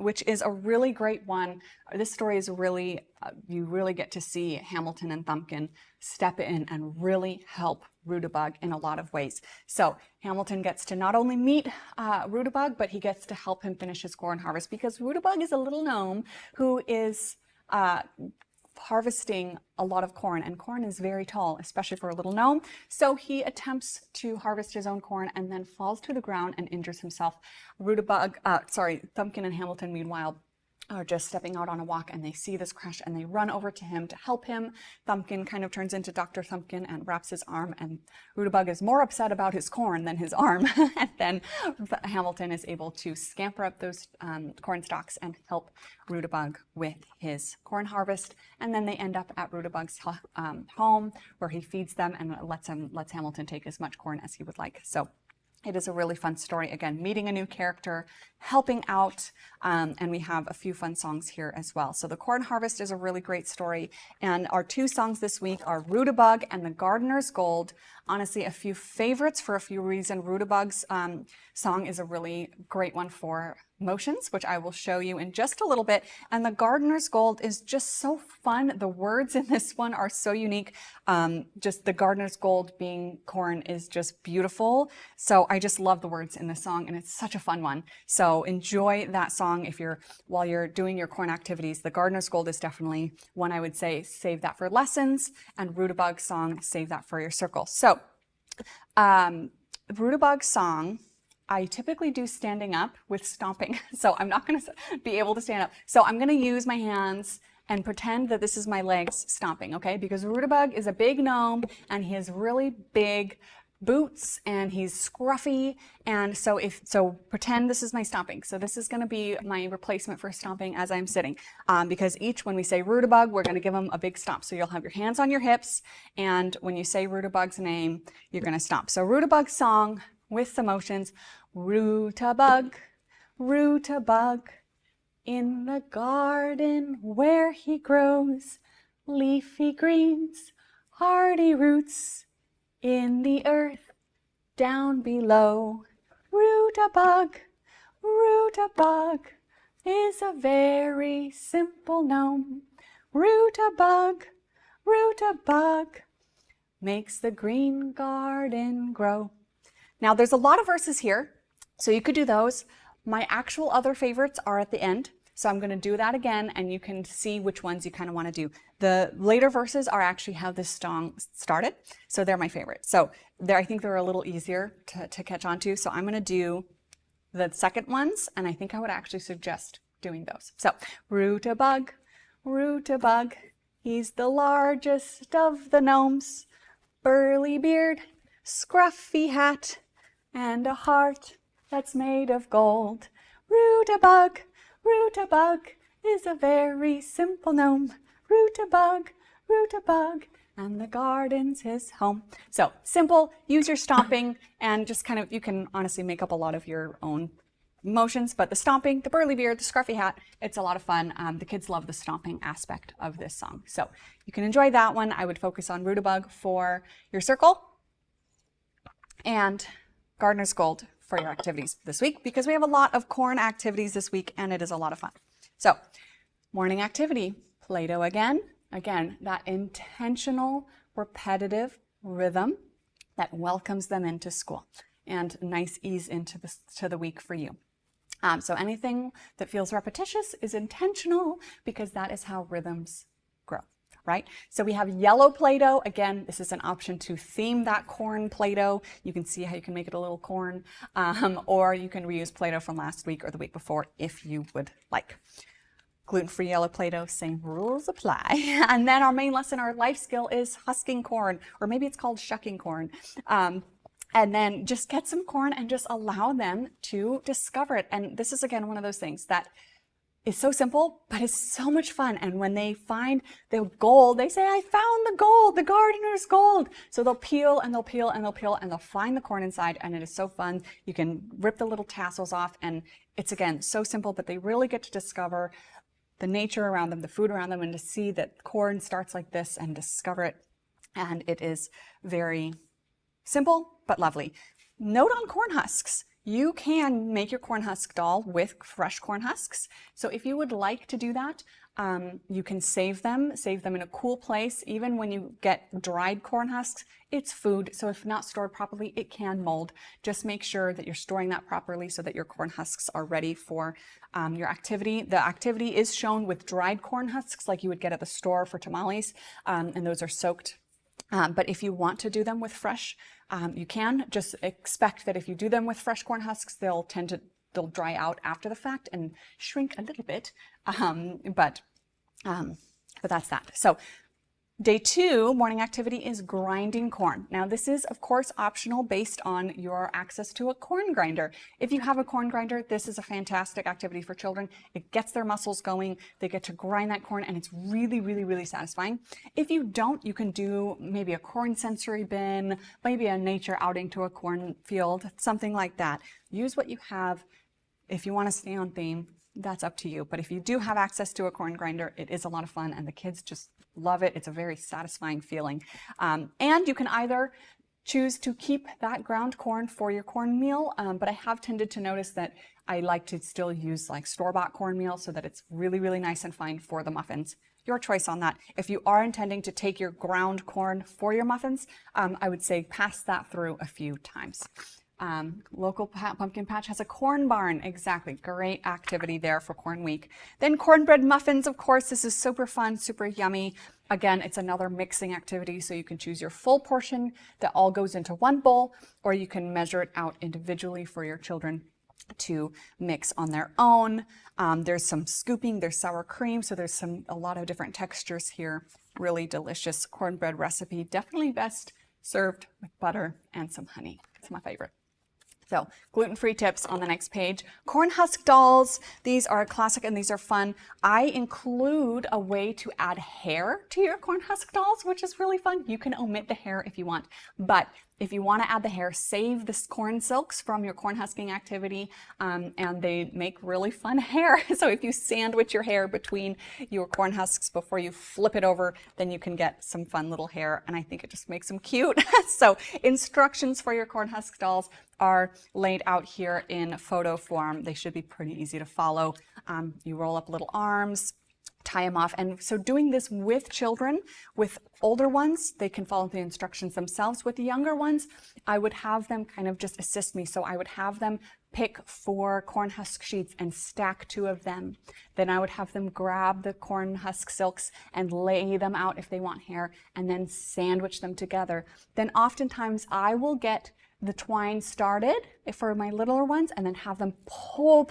which is a really great one. This story is really, you really get to see Hamilton and Thumbkin step in and really help Rutabug in a lot of ways. So Hamilton gets to not only meet Rutabug, but he gets to help him finish his corn harvest, because Rutabug is a little gnome who is harvesting a lot of corn, and corn is very tall, especially for a little gnome. So he attempts to harvest his own corn and then falls to the ground and injures himself. Thumbkin and Hamilton, meanwhile, are just stepping out on a walk, and they see this crash and they run over to him to help him. Thumbkin kind of turns into Dr. Thumbkin and wraps his arm, and Rutabug is more upset about his corn than his arm. And then Hamilton is able to scamper up those corn stalks and help Rutabug with his corn harvest. And then they end up at Rutabug's home, where he feeds them and lets Hamilton take as much corn as he would like. So it is a really fun story. Again, meeting a new character, helping out, and we have a few fun songs here as well. So the Corn Harvest is a really great story, and our two songs this week are Rutabug and The Gardener's Gold. Honestly, a few favorites for a few reasons. Rutabug's song is a really great one for motions, which I will show you in just a little bit. And The Gardener's Gold is just so fun. The words in this one are so unique. Just the gardener's gold being corn is just beautiful. So I just love the words in this song, and it's such a fun one. So enjoy that song while you're doing your corn activities. The Gardener's Gold is definitely one I would say save that for lessons, and Rutabug's song, save that for your circle. So Rutabug's song, I typically do standing up with stomping, so I'm not going to be able to stand up. So I'm going to use my hands and pretend that this is my legs stomping, okay? Because Rutabug is a big gnome, and he has really big boots, and he's scruffy, and so pretend this is my stomping. So this is going to be my replacement for stomping as I'm sitting, because when we say Rutabug, we're going to give him a big stomp. So you'll have your hands on your hips, and when you say Rutabug's name, you're going to stomp. So Rutabug's song with the motions. Rutabug, Rutabug, in the garden where he grows, leafy greens, hardy roots, in the earth down below. Rutabug, Rutabug is a very simple gnome. Rutabug, Rutabug makes the green garden grow. Now there's a lot of verses here, so you could do those. My actual other favorites are at the end, so I'm going to do that again, and you can see which ones you kind of want to do. The later verses are actually how this song started, so they're my favorite. So I think they're a little easier to catch on to, so I'm going to do the second ones, and I think I would actually suggest doing those. So Rutabug, Rutabug, he's the largest of the gnomes, burly beard, scruffy hat, and a heart that's made of gold. Rutabug, Rutabug is a very simple gnome. Rutabug, Rutabug and the garden's his home. So simple, use your stomping, and just kind of, you can honestly make up a lot of your own motions, but the stomping, the burly beard, the scruffy hat, it's a lot of fun. The kids love the stomping aspect of this song. So you can enjoy that one. I would focus on Rutabug for your circle and Gardener's Gold for your activities this week, because we have a lot of corn activities this week and it is a lot of fun. So morning activity, Play-Doh again. Again, that intentional, repetitive rhythm that welcomes them into school and nice ease into the week for you. So anything that feels repetitious is intentional, because that is how rhythms grow, right? So we have yellow Play-Doh. Again, this is an option to theme that corn Play-Doh. You can see how you can make it a little corn, or you can reuse Play-Doh from last week or the week before if you would like. Gluten-free yellow Play-Doh, same rules apply. And then our main lesson, our life skill, is husking corn, or maybe it's called shucking corn. And then just get some corn and just allow them to discover it. And this is, again, one of those things that is so simple, but it's so much fun. And when they find the gold, they say, I found the gold, the gardener's gold. So they'll peel and they'll peel and they'll peel and they'll find the corn inside. And it is so fun. You can rip the little tassels off. And it's, again, so simple, but they really get to discover the nature around them, the food around them, and to see that corn starts like this and discover it. And it is very simple, but lovely. Note on corn husks. You can make your corn husk doll with fresh corn husks. So if you would like to do that, you can save them in a cool place. Even when you get dried corn husks, it's food. So if not stored properly, it can mold. Just make sure that you're storing that properly so that your corn husks are ready for your activity. The activity is shown with dried corn husks like you would get at the store for tamales, and those are soaked. But if you want to do them with fresh, you can. Just expect that if you do them with fresh corn husks, they'll dry out after the fact and shrink a little bit. But that's that. So day 2, morning activity, is grinding corn. Now this is, of course, optional based on your access to a corn grinder. If you have a corn grinder, this is a fantastic activity for children. It gets their muscles going. They get to grind that corn and it's really, really, really satisfying. If you don't, you can do maybe a corn sensory bin, maybe a nature outing to a cornfield, something like that. Use what you have. If you want to stay on theme, that's up to you. But if you do have access to a corn grinder, it is a lot of fun and the kids just love it. It's a very satisfying feeling. And you can either choose to keep that ground corn for your cornmeal, but I have tended to notice that I like to still use like store-bought cornmeal so that it's really, really nice and fine for the muffins. Your choice on that. If you are intending to take your ground corn for your muffins, I would say pass that through a few times. Local pumpkin patch has a corn barn. Exactly. Great activity there for Corn Week. Then cornbread muffins, of course, this is super fun, super yummy. Again, it's another mixing activity, so you can choose your full portion that all goes into one bowl, or you can measure it out individually for your children to mix on their own. There's some scooping, there's sour cream, so there's a lot of different textures here. Really delicious cornbread recipe. Definitely best served with butter and some honey. It's my favorite. So gluten-free tips on the next page. Corn husk dolls. These are a classic and these are fun. I include a way to add hair to your corn husk dolls, which is really fun. You can omit the hair if you want, but if you want to add the hair, save the corn silks from your corn husking activity, and they make really fun hair. So if you sandwich your hair between your corn husks before you flip it over, then you can get some fun little hair, and I think it just makes them cute. So instructions for your corn husk dolls are laid out here in photo form. They should be pretty easy to follow. You roll up little arms, tie them off. And so doing this with children, with older ones, they can follow the instructions themselves. With the younger ones, I would have them kind of just assist me. So I would have them pick 4 corn husk sheets and stack 2 of them. Then I would have them grab the corn husk silks and lay them out if they want hair, and then sandwich them together. Then oftentimes I will get the twine started for my littler ones and then have them pull.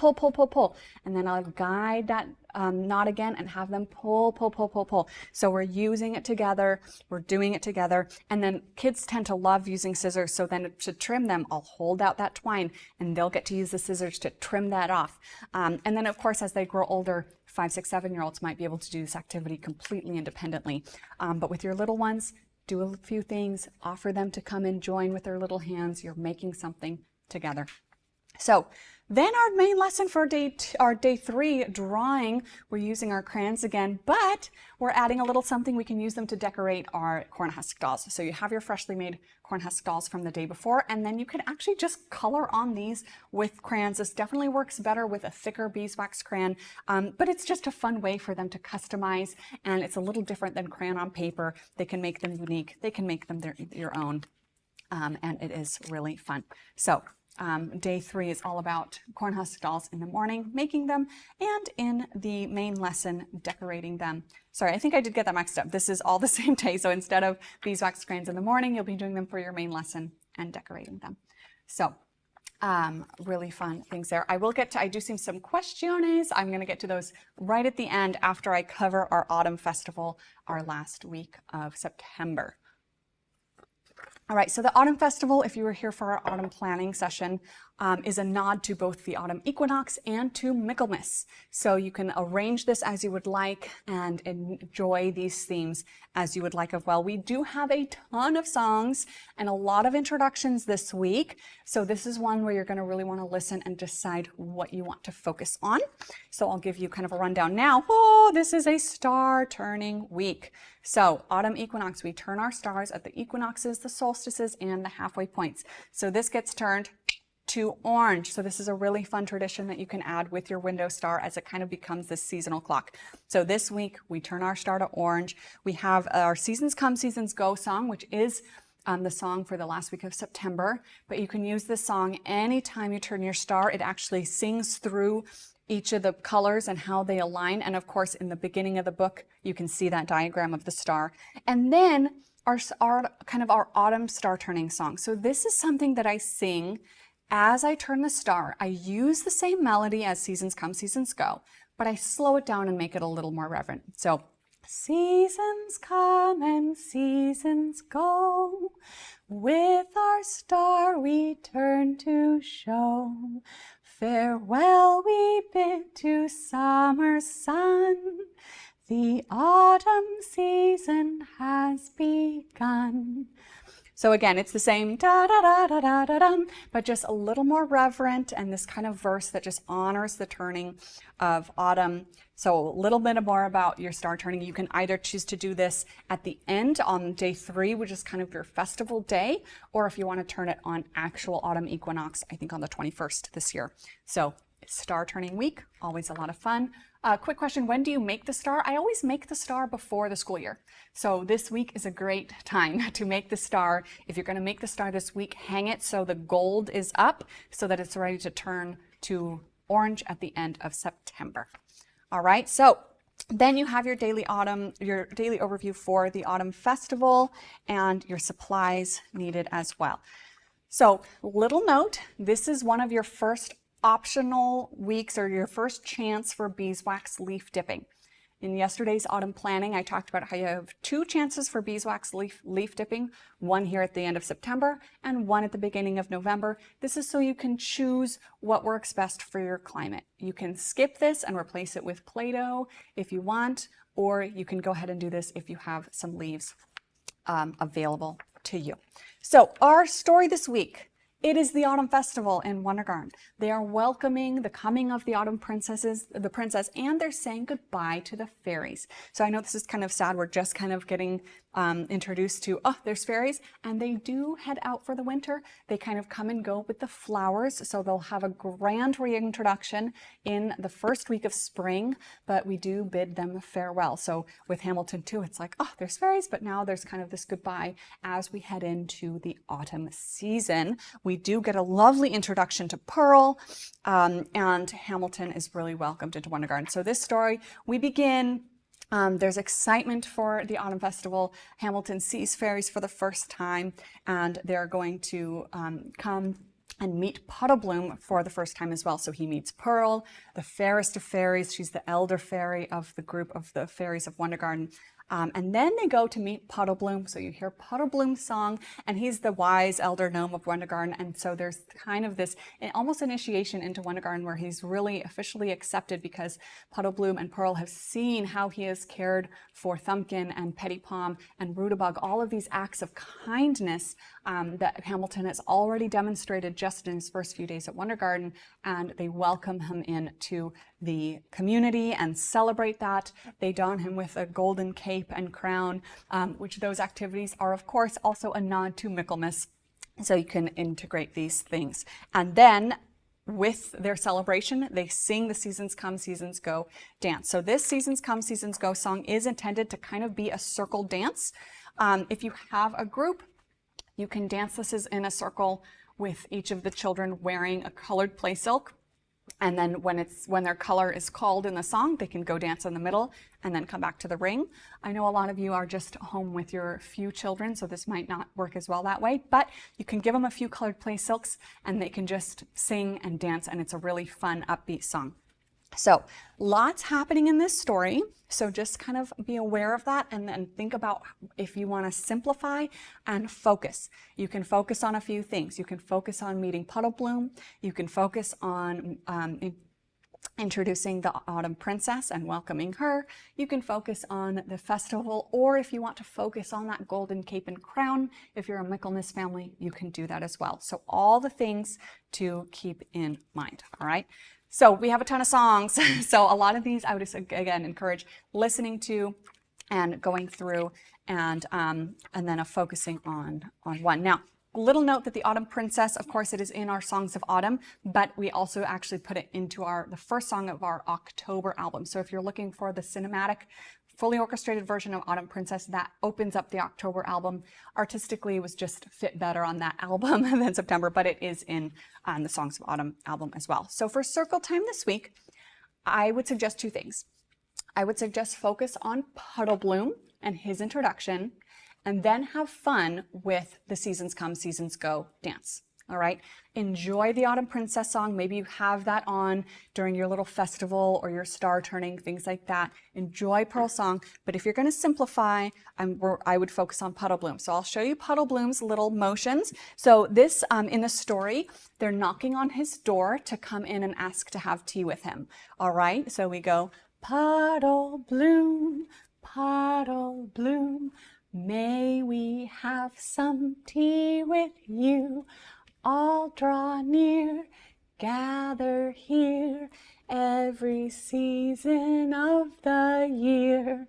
And then I'll guide that knot again and have them pull. So we're using it together, we're doing it together. And then kids tend to love using scissors. So then to trim them, I'll hold out that twine and they'll get to use the scissors to trim that off. And then of course, as they grow older, 5, 6, 7-year-olds might be able to do this activity completely independently. But with your little ones, do a few things, offer them to come and join with their little hands. You're making something together. So then our main lesson for our day 3 drawing, we're using our crayons again, but we're adding a little something. We can use them to decorate our corn husk dolls. So you have your freshly made corn husk dolls from the day before, and then you can actually just color on these with crayons. This definitely works better with a thicker beeswax crayon, but it's just a fun way for them to customize, and it's a little different than crayon on paper. They can make them unique. They can make them your own, and it is really fun. So day 3 is all about corn husk dolls in the morning, making them, and in the main lesson, decorating them. Sorry, I think I did get that mixed up. This is all the same day. So instead of beeswax crayons in the morning, you'll be doing them for your main lesson and decorating them. So really fun things there. I do see some questiones. I'm going to get to those right at the end after I cover our autumn festival, our last week of September. All right, so the Autumn Festival, if you were here for our autumn planning session, is a nod to both the autumn equinox and to Michaelmas. So you can arrange this as you would like and enjoy these themes as you would like as well. We do have a ton of songs and a lot of introductions this week. So this is one where you're going to really want to listen and decide what you want to focus on. So I'll give you kind of a rundown now. Oh, this is a star turning week. So autumn equinox, we turn our stars at the equinoxes, the solstices, and the halfway points. So this gets turned to orange. So this is a really fun tradition that you can add with your window star as it kind of becomes this seasonal clock. So this week we turn our star to orange. We have our Seasons Come, Seasons Go song, which is the song for the last week of September. But you can use this song anytime you turn your star. It actually sings through each of the colors and how they align. And of course, in the beginning of the book, you can see that diagram of the star. And then our autumn star turning song. So this is something that I sing as I turn the star. I use the same melody as Seasons Come, Seasons Go, but I slow it down and make it a little more reverent. So, seasons come and seasons go, with our star we turn to show. Farewell we bid to summer's sun, the autumn season has begun. So again, it's the same da da da da da da dum, but just a little more reverent, and this kind of verse that just honors the turning of autumn. So a little bit more about your star turning. You can either choose to do this at the end on day 3, which is kind of your festival day, or if you want to turn it on actual autumn equinox, I think on the 21st this year. So star turning week, always a lot of fun. Quick question, when do you make the star? I always make the star before the school year. So this week is a great time to make the star. If you're going to make the star this week, hang it so the gold is up so that it's ready to turn to orange at the end of September. All right, so then you have your daily overview for the autumn festival and your supplies needed as well. So little note, this is one of your first optional weeks or your first chance for beeswax leaf dipping. In yesterday's autumn planning, I talked about how you have 2 chances for beeswax leaf dipping, one here at the end of September and one at the beginning of November. This is so you can choose what works best for your climate. You can skip this and replace it with Play-Doh if you want, or you can go ahead and do this if you have some leaves available to you. So our story this week, it is the Autumn Festival in Wundergarten. They are welcoming the coming of the autumn princess, and they're saying goodbye to the fairies. So I know this is kind of sad. We're just kind of getting introduced to, oh, there's fairies, and they do head out for the winter. They kind of come and go with the flowers. So they'll have a grand reintroduction in the first week of spring, but we do bid them farewell. So with Hamilton too, it's like, oh, there's fairies, but now there's kind of this goodbye as we head into the autumn season. We do get a lovely introduction to Pearl, and Hamilton is really welcomed into Wundergarten. So this story, we begin, there's excitement for the Autumn Festival. Hamilton sees fairies for the first time, and they're going to come and meet Puddlebloom for the first time as well. So he meets Pearl, the fairest of fairies. She's the elder fairy of the group of the fairies of Wundergarten. And then they go to meet Petipom. So you hear Petipom's song, and he's the wise elder gnome of Wondergarden. And so there's kind of this almost initiation into Wondergarden where he's really officially accepted because Petipom and Pearl have seen how he has cared for Thumbkin and Petipom and Rutabug, all of these acts of kindness that Hamilton has already demonstrated just in his first few days at Wondergarden, and they welcome him into the community and celebrate that. They don him with a golden cape and crown, which those activities are, of course, also a nod to Michaelmas. So you can integrate these things. And then with their celebration, they sing the Seasons Come, Seasons Go dance. So this Seasons Come, Seasons Go song is intended to kind of be a circle dance. If you have a group, you can dance this as in a circle with each of the children wearing a colored play silk. And then when their color is called in the song, they can go dance in the middle and then come back to the ring. I know a lot of you are just home with your few children, so this might not work as well that way, but you can give them a few colored play silks and they can just sing and dance, and it's a really fun, upbeat song. So lots happening in this story. So just kind of be aware of that and then think about if you want to simplify and focus. You can focus on a few things. You can focus on meeting Petipom. You can focus on introducing the Autumn Princess and welcoming her. You can focus on the festival, or if you want to focus on that golden cape and crown, if you're a Michaelmas family, you can do that as well. So all the things to keep in mind, all right? So we have a ton of songs. So a lot of these I would, again, encourage listening to and going through and then focusing on one. Now, little note that the Autumn Princess, of course, it is in our Songs of Autumn, but we also actually put it into the first song of our October album. So if you're looking for the cinematic, fully orchestrated version of Autumn Princess, that opens up the October album. Artistically, it was just fit better on that album than September, but it is in the Songs of Autumn album as well. So for circle time this week, I would suggest two things. I would suggest focus on Petipom and his introduction, and then have fun with the Seasons Come, Seasons Go dance. All right, enjoy the Autumn Princess song. Maybe you have that on during your little festival or your star turning, things like that. Enjoy Pearl's song, but if you're going to simplify, I would focus on Petipom. So I'll show you Petipom's little motions. So this, in the story, they're knocking on his door to come in and ask to have tea with him. All right, so we go, Petipom, Petipom, may we have some tea with you? All draw near, gather here, every season of the year.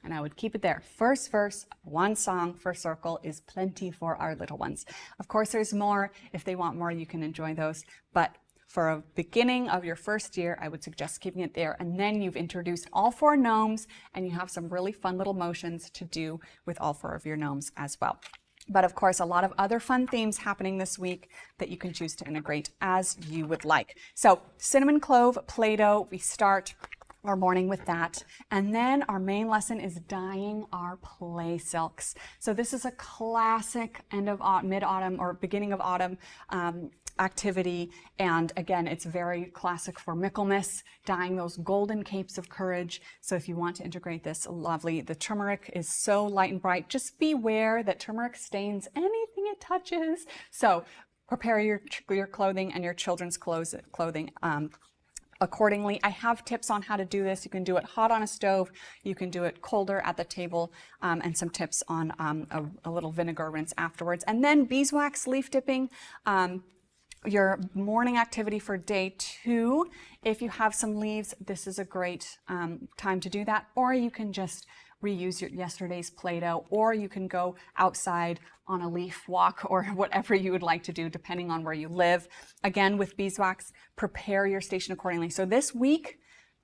And I would keep it there. First verse, one song per circle is plenty for our little ones. Of course, there's more. If they want more, you can enjoy those. But for a beginning of your first year, I would suggest keeping it there. And then you've introduced all 4 gnomes, and you have some really fun little motions to do with all 4 of your gnomes as well. But of course, a lot of other fun themes happening this week that you can choose to integrate as you would like. So cinnamon clove Play-Doh, we start our morning with that. And then our main lesson is dyeing our play silks. So this is a classic end of mid-autumn or beginning of autumn activity, and again, it's very classic for Michaelmas, dyeing those golden capes of courage. So if you want to integrate this, lovely. The turmeric is so light and bright. Just beware that turmeric stains anything it touches. So prepare your clothing and your children's clothing accordingly. I have tips on how to do this. You can do it hot on a stove, you can do it colder at the table, and some tips on a little vinegar rinse afterwards. And then beeswax leaf dipping. Your morning activity for day 2. If you have some leaves, this is a great time to do that, or you can just reuse yesterday's Play-Doh, or you can go outside on a leaf walk or whatever you would like to do depending on where you live. Again, with beeswax, prepare your station accordingly. So this week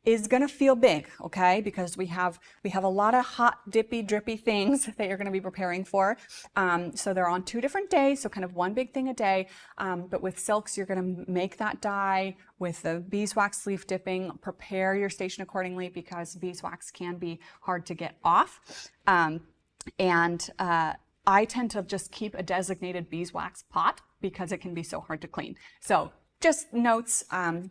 is going to feel big, okay? Because we have a lot of hot, dippy, drippy things that you're going to be preparing for. So they're on 2 different days, so kind of one big thing a day. But with silks, you're going to make that dye. With the beeswax leaf dipping, prepare your station accordingly because beeswax can be hard to get off. I tend to just keep a designated beeswax pot because it can be so hard to clean. So just notes,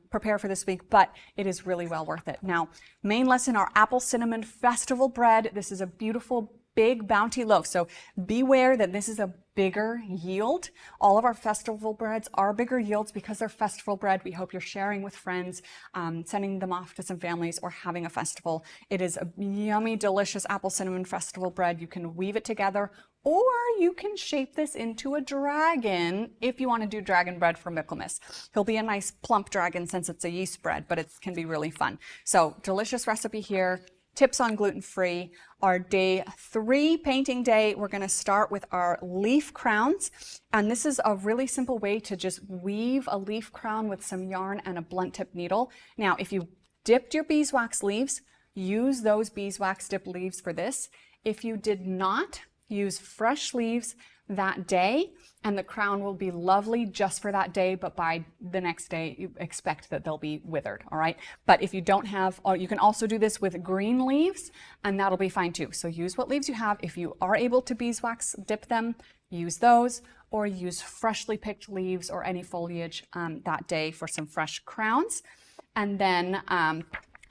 prepare for this week, but it is really well worth it. Now, main lesson, our apple cinnamon festival bread. This is a beautiful big bounty loaf. So beware that this is a bigger yield. All of our festival breads are bigger yields because they're festival bread. We hope you're sharing with friends, sending them off to some families, or having a festival. It is a yummy, delicious apple cinnamon festival bread. You can weave it together, or you can shape this into a dragon if you want to do dragon bread for Michaelmas. He'll be a nice plump dragon since it's a yeast bread, but it can be really fun. So delicious recipe here. Tips on gluten-free. Our day 3 painting day, we're going to start with our leaf crowns. And this is a really simple way to just weave a leaf crown with some yarn and a blunt tip needle. Now, if you dipped your beeswax leaves, use those beeswax dip leaves for this. If you did not, use fresh leaves that day, and the crown will be lovely just for that day, but by the next day you expect that they'll be withered. All right, but if you don't have, you can also do this with green leaves, and that'll be fine too. So use what leaves you have. If you are able to beeswax dip them, use those, or use freshly picked leaves or any foliage that day for some fresh crowns. And then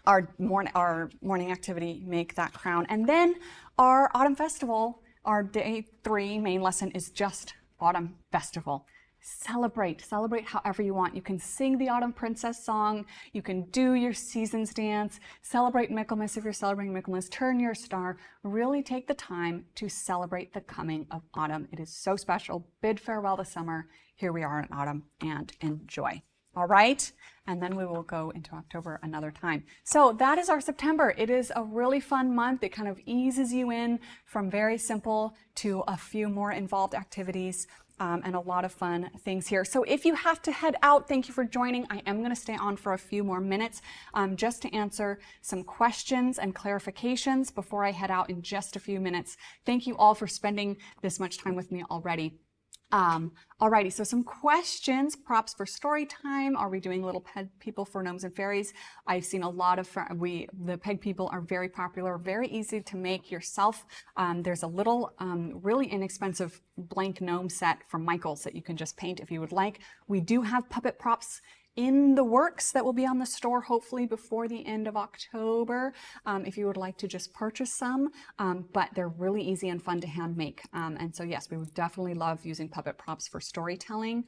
our morning activity, make that crown. And then our autumn festival, our day 3 main lesson is just autumn festival. Celebrate however you want. You can sing the Autumn Princess song. You can do your seasons dance. Celebrate Michaelmas if you're celebrating Michaelmas. Turn your star. Really take the time to celebrate the coming of autumn. It is so special. Bid farewell to summer. Here we are in autumn, and enjoy. All right, and then we will go into October another time. So that is our September. It is a really fun month. It kind of eases you in from very simple to a few more involved activities, and a lot of fun things here. So if you have to head out, thank you for joining. I am going to stay on for a few more minutes just to answer some questions and clarifications before I head out in just a few minutes. Thank you all for spending this much time with me already. Alrighty, so some questions. Props for story time. Are we doing little peg people for gnomes and fairies? I've seen a lot of, the peg people are very popular, very easy to make yourself. There's a little really inexpensive blank gnome set from Michael's that you can just paint if you would like. We do have puppet props in the works that will be on the store hopefully before the end of October, if you would like to just purchase some, but they're really easy and fun to hand make. And so yes, we would definitely love using puppet props for storytelling.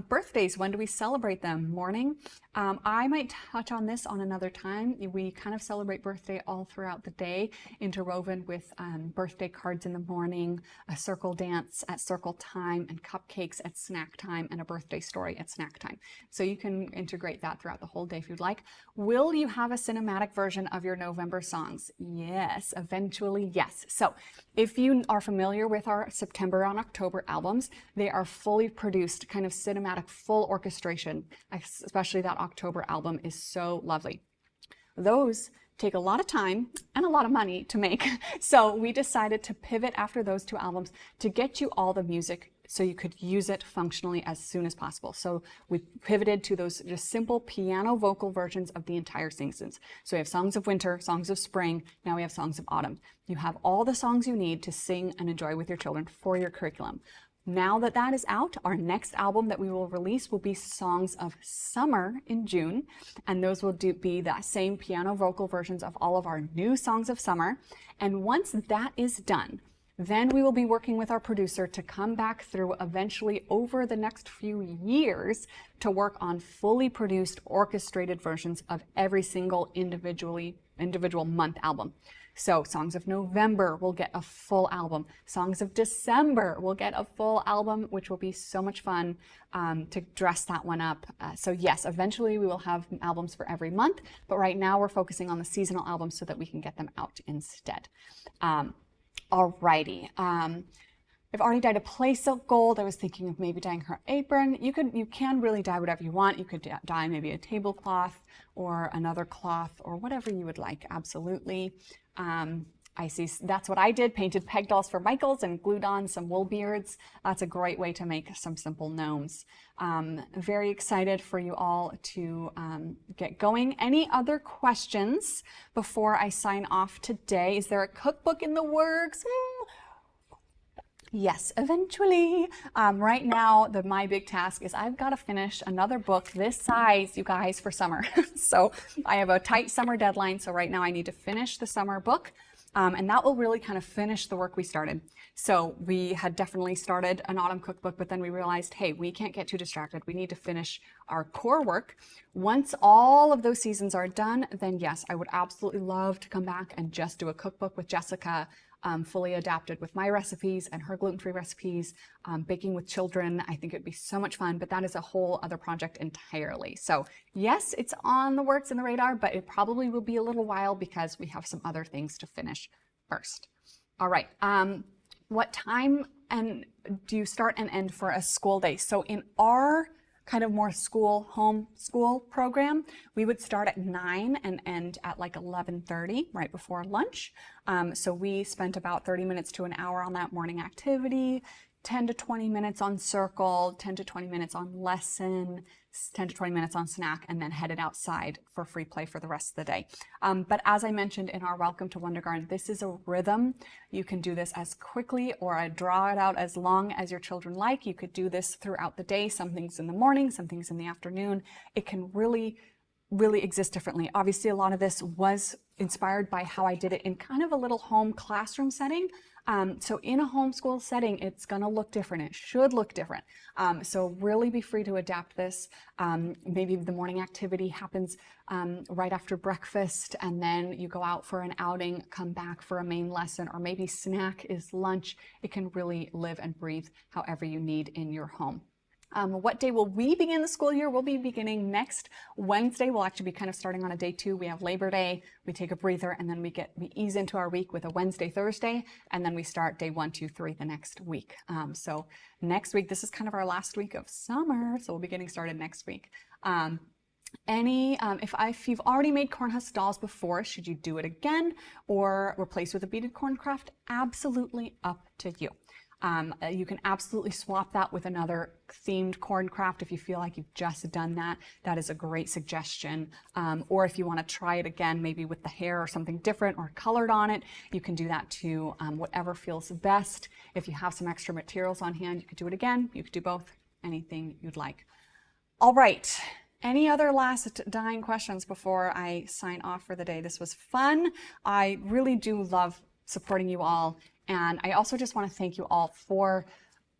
Birthdays, when do we celebrate them? Morning. I might touch on this on another time. We kind of celebrate birthday all throughout the day, interwoven with birthday cards in the morning, a circle dance at circle time, and cupcakes at snack time, and a birthday story at snack time. So you can integrate that throughout the whole day if you'd like. Will you have a cinematic version of your November songs? Yes, eventually, yes. So if you are familiar with our September and October albums, they are fully produced, kind of cinematic, full orchestration. Especially that October album is so lovely. Those take a lot of time and a lot of money to make. So we decided to pivot after those 2 albums to get you all the music so you could use it functionally as soon as possible. So we pivoted to those just simple piano vocal versions of the entire seasons. So we have songs of winter, songs of spring, now we have songs of autumn. You have all the songs you need to sing and enjoy with your children for your curriculum. Now that that is out, our next album that we will release will be Songs of Summer in June, and those will be that same piano vocal versions of all of our new songs of summer. And once that is done, then we will be working with our producer to come back through eventually over the next few years to work on fully produced orchestrated versions of every single individual month album. So Songs of November will get a full album. Songs of December will get a full album, which will be so much fun to dress that one up. So yes, eventually we will have albums for every month, but right now we're focusing on the seasonal albums so that we can get them out instead. Alrighty. I've already dyed a play silk gold. I was thinking of maybe dyeing her apron. You can really dye whatever you want. You could dye maybe a tablecloth or another cloth or whatever you would like. Absolutely. I see that's what I did. Painted peg dolls for Michael's and glued on some wool beards. That's a great way to make some simple gnomes. Very excited for you all to get going. Any other questions before I sign off today? Is there a cookbook in the works? Yes, eventually. Right now, my big task is I've got to finish another book this size, you guys, for summer. So I have a tight summer deadline. So right now I need to finish the summer book. And that will really kind of finish the work we started. So we had definitely started an autumn cookbook, but then we realized, hey, we can't get too distracted. We need to finish our core work. Once all of those seasons are done, then yes, I would absolutely love to come back and just do a cookbook with Jessica, fully adapted with my recipes and her gluten-free recipes, baking with children. I think it'd be so much fun, but that is a whole other project entirely. So yes, it's on the works and the radar, but it probably will be a little while because we have some other things to finish first. All right. What time and do you start and end for a school day? So in our kind of more home school program, we would start at 9 and end at like 11:30, right before lunch. So we spent about 30 minutes to an hour on that morning activity, 10 to 20 minutes on circle, 10 to 20 minutes on lesson, 10 to 20 minutes on snack, and then headed outside for free play for the rest of the day. But as I mentioned in our Welcome to Wondergarden, this is a rhythm. You can do this as quickly or draw it out as long as your children like. You could do this throughout the day, some things in the morning, some things in the afternoon. It can really exist differently. Obviously, a lot of this was inspired by how I did it in kind of a little home classroom setting. So in a homeschool setting, it's going to look different. It should look different. So really be free to adapt this. Maybe the morning activity happens right after breakfast, and then you go out for an outing, come back for a main lesson, or maybe snack is lunch. It can really live and breathe however you need in your home. What day will we begin the school year? We'll be beginning next Wednesday. We'll actually be kind of starting on a day 2. We have Labor Day, we take a breather, and then we ease into our week with a Wednesday, Thursday, and then we start day 1, 2, 3 the next week. So next week, this is kind of our last week of summer, so we'll be getting started next week. If you've already made corn husk dolls before, should you do it again or replace with a beaded corn craft? Absolutely up to you. You can absolutely swap that with another themed corn craft if you feel like you've just done that. That is a great suggestion. Or if you want to try it again, maybe with the hair or something different or colored on it, you can do that too. Whatever feels best. If you have some extra materials on hand, you could do it again. You could do both. Anything you'd like. All right. Any other last dying questions before I sign off for the day? This was fun. I really do love supporting you all. And I also just want to thank you all for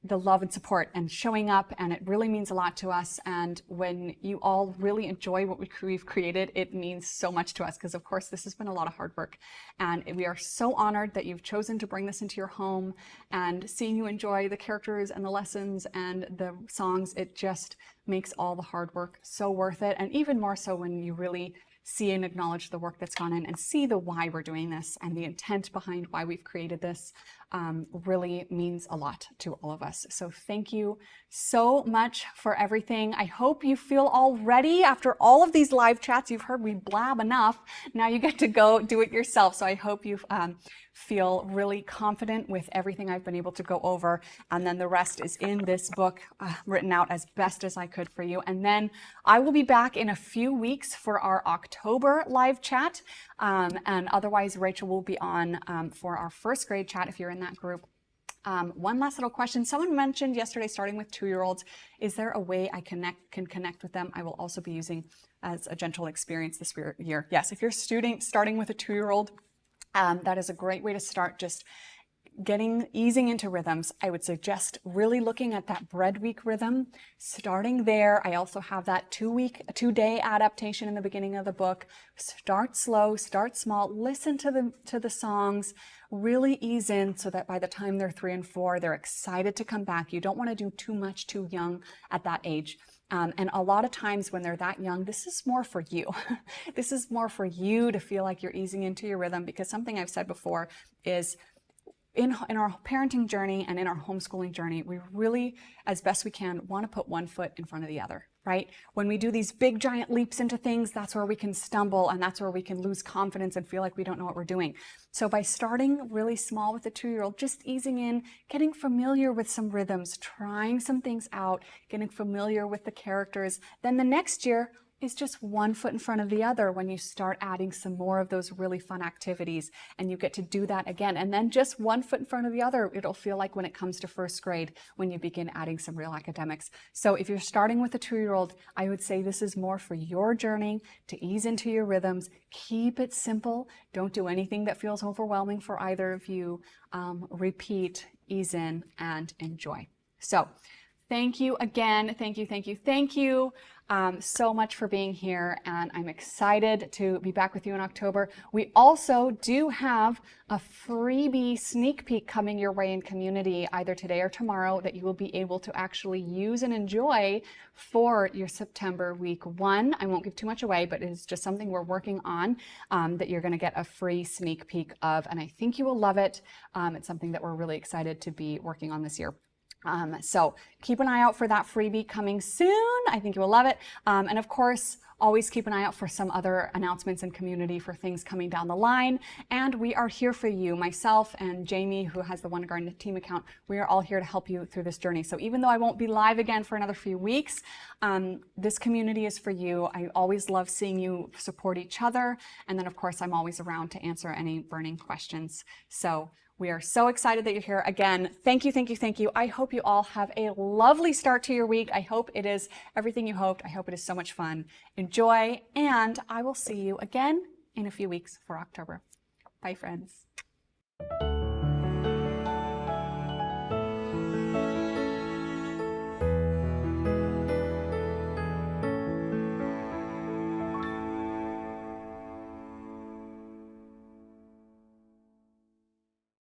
the love and support and showing up, and it really means a lot to us. And when you all really enjoy what we've created, it means so much to us because, of course, this has been a lot of hard work. And we are so honored that you've chosen to bring this into your home, and seeing you enjoy the characters and the lessons and the songs, it just makes all the hard work so worth it. And even more so when you really see and acknowledge the work that's gone in and see the why we're doing this and the intent behind why we've created this really means a lot to all of us. So thank you so much for everything. I hope you feel all ready after all of these live chats. You've heard we blab enough. Now you get to go do it yourself. So I hope you feel really confident with everything I've been able to go over. And then the rest is in this book, written out as best as I could for you. And then I will be back in a few weeks for our October live chat. And otherwise, Rachel will be on for our first grade chat if you're in that group. One last little question. Someone mentioned yesterday, starting with 2-year-olds, is there a way I can connect with them? I will also be using as a gentle experience this year. Yes, if you're starting with a 2-year-old, that is a great way to start just easing into rhythms. I would suggest really looking at that bread week rhythm, starting there. I also have that 2-day adaptation in the beginning of the book. Start slow, start small, listen to the songs, really ease in so that by the time they're 3 and 4, they're excited to come back. You don't want to do too much too young at that age. And a lot of times when they're that young, this is more for you. This is more for you to feel like you're easing into your rhythm, because something I've said before is in our parenting journey and in our homeschooling journey, we really, as best we can, want to put one foot in front of the other, right? When we do these big giant leaps into things, that's where we can stumble, and that's where we can lose confidence and feel like we don't know what we're doing. So by starting really small with a 2-year-old, just easing in, getting familiar with some rhythms, trying some things out, getting familiar with the characters, then the next year, is just one foot in front of the other when you start adding some more of those really fun activities, and you get to do that again. And then just one foot in front of the other, it'll feel like when it comes to first grade, when you begin adding some real academics. So if you're starting with a 2-year-old, I would say this is more for your journey to ease into your rhythms. Keep it simple. Don't do anything that feels overwhelming for either of you. Repeat, ease in, and enjoy. So thank you again. Thank you so much for being here, and I'm excited to be back with you in October. We also do have a freebie sneak peek coming your way in community either today or tomorrow that you will be able to actually use and enjoy for your September week 1. I won't give too much away, but it's just something we're working on that you're going to get a free sneak peek of, and I think you will love it. It's something that we're really excited to be working on this year. So keep an eye out for that freebie coming soon. I think you will love it. And of course, always keep an eye out for some other announcements in community for things coming down the line. And we are here for you. Myself and Jamie, who has the Wonder Garden team account, we are all here to help you through this journey. So even though I won't be live again for another few weeks, this community is for you. I always love seeing you support each other. And then of course, I'm always around to answer any burning questions. So we are so excited that you're here. Again, thank you. I hope you all have a lovely start to your week. I hope it is everything you hoped. I hope it is so much fun. Enjoy, and I will see you again in a few weeks for October. Bye, friends.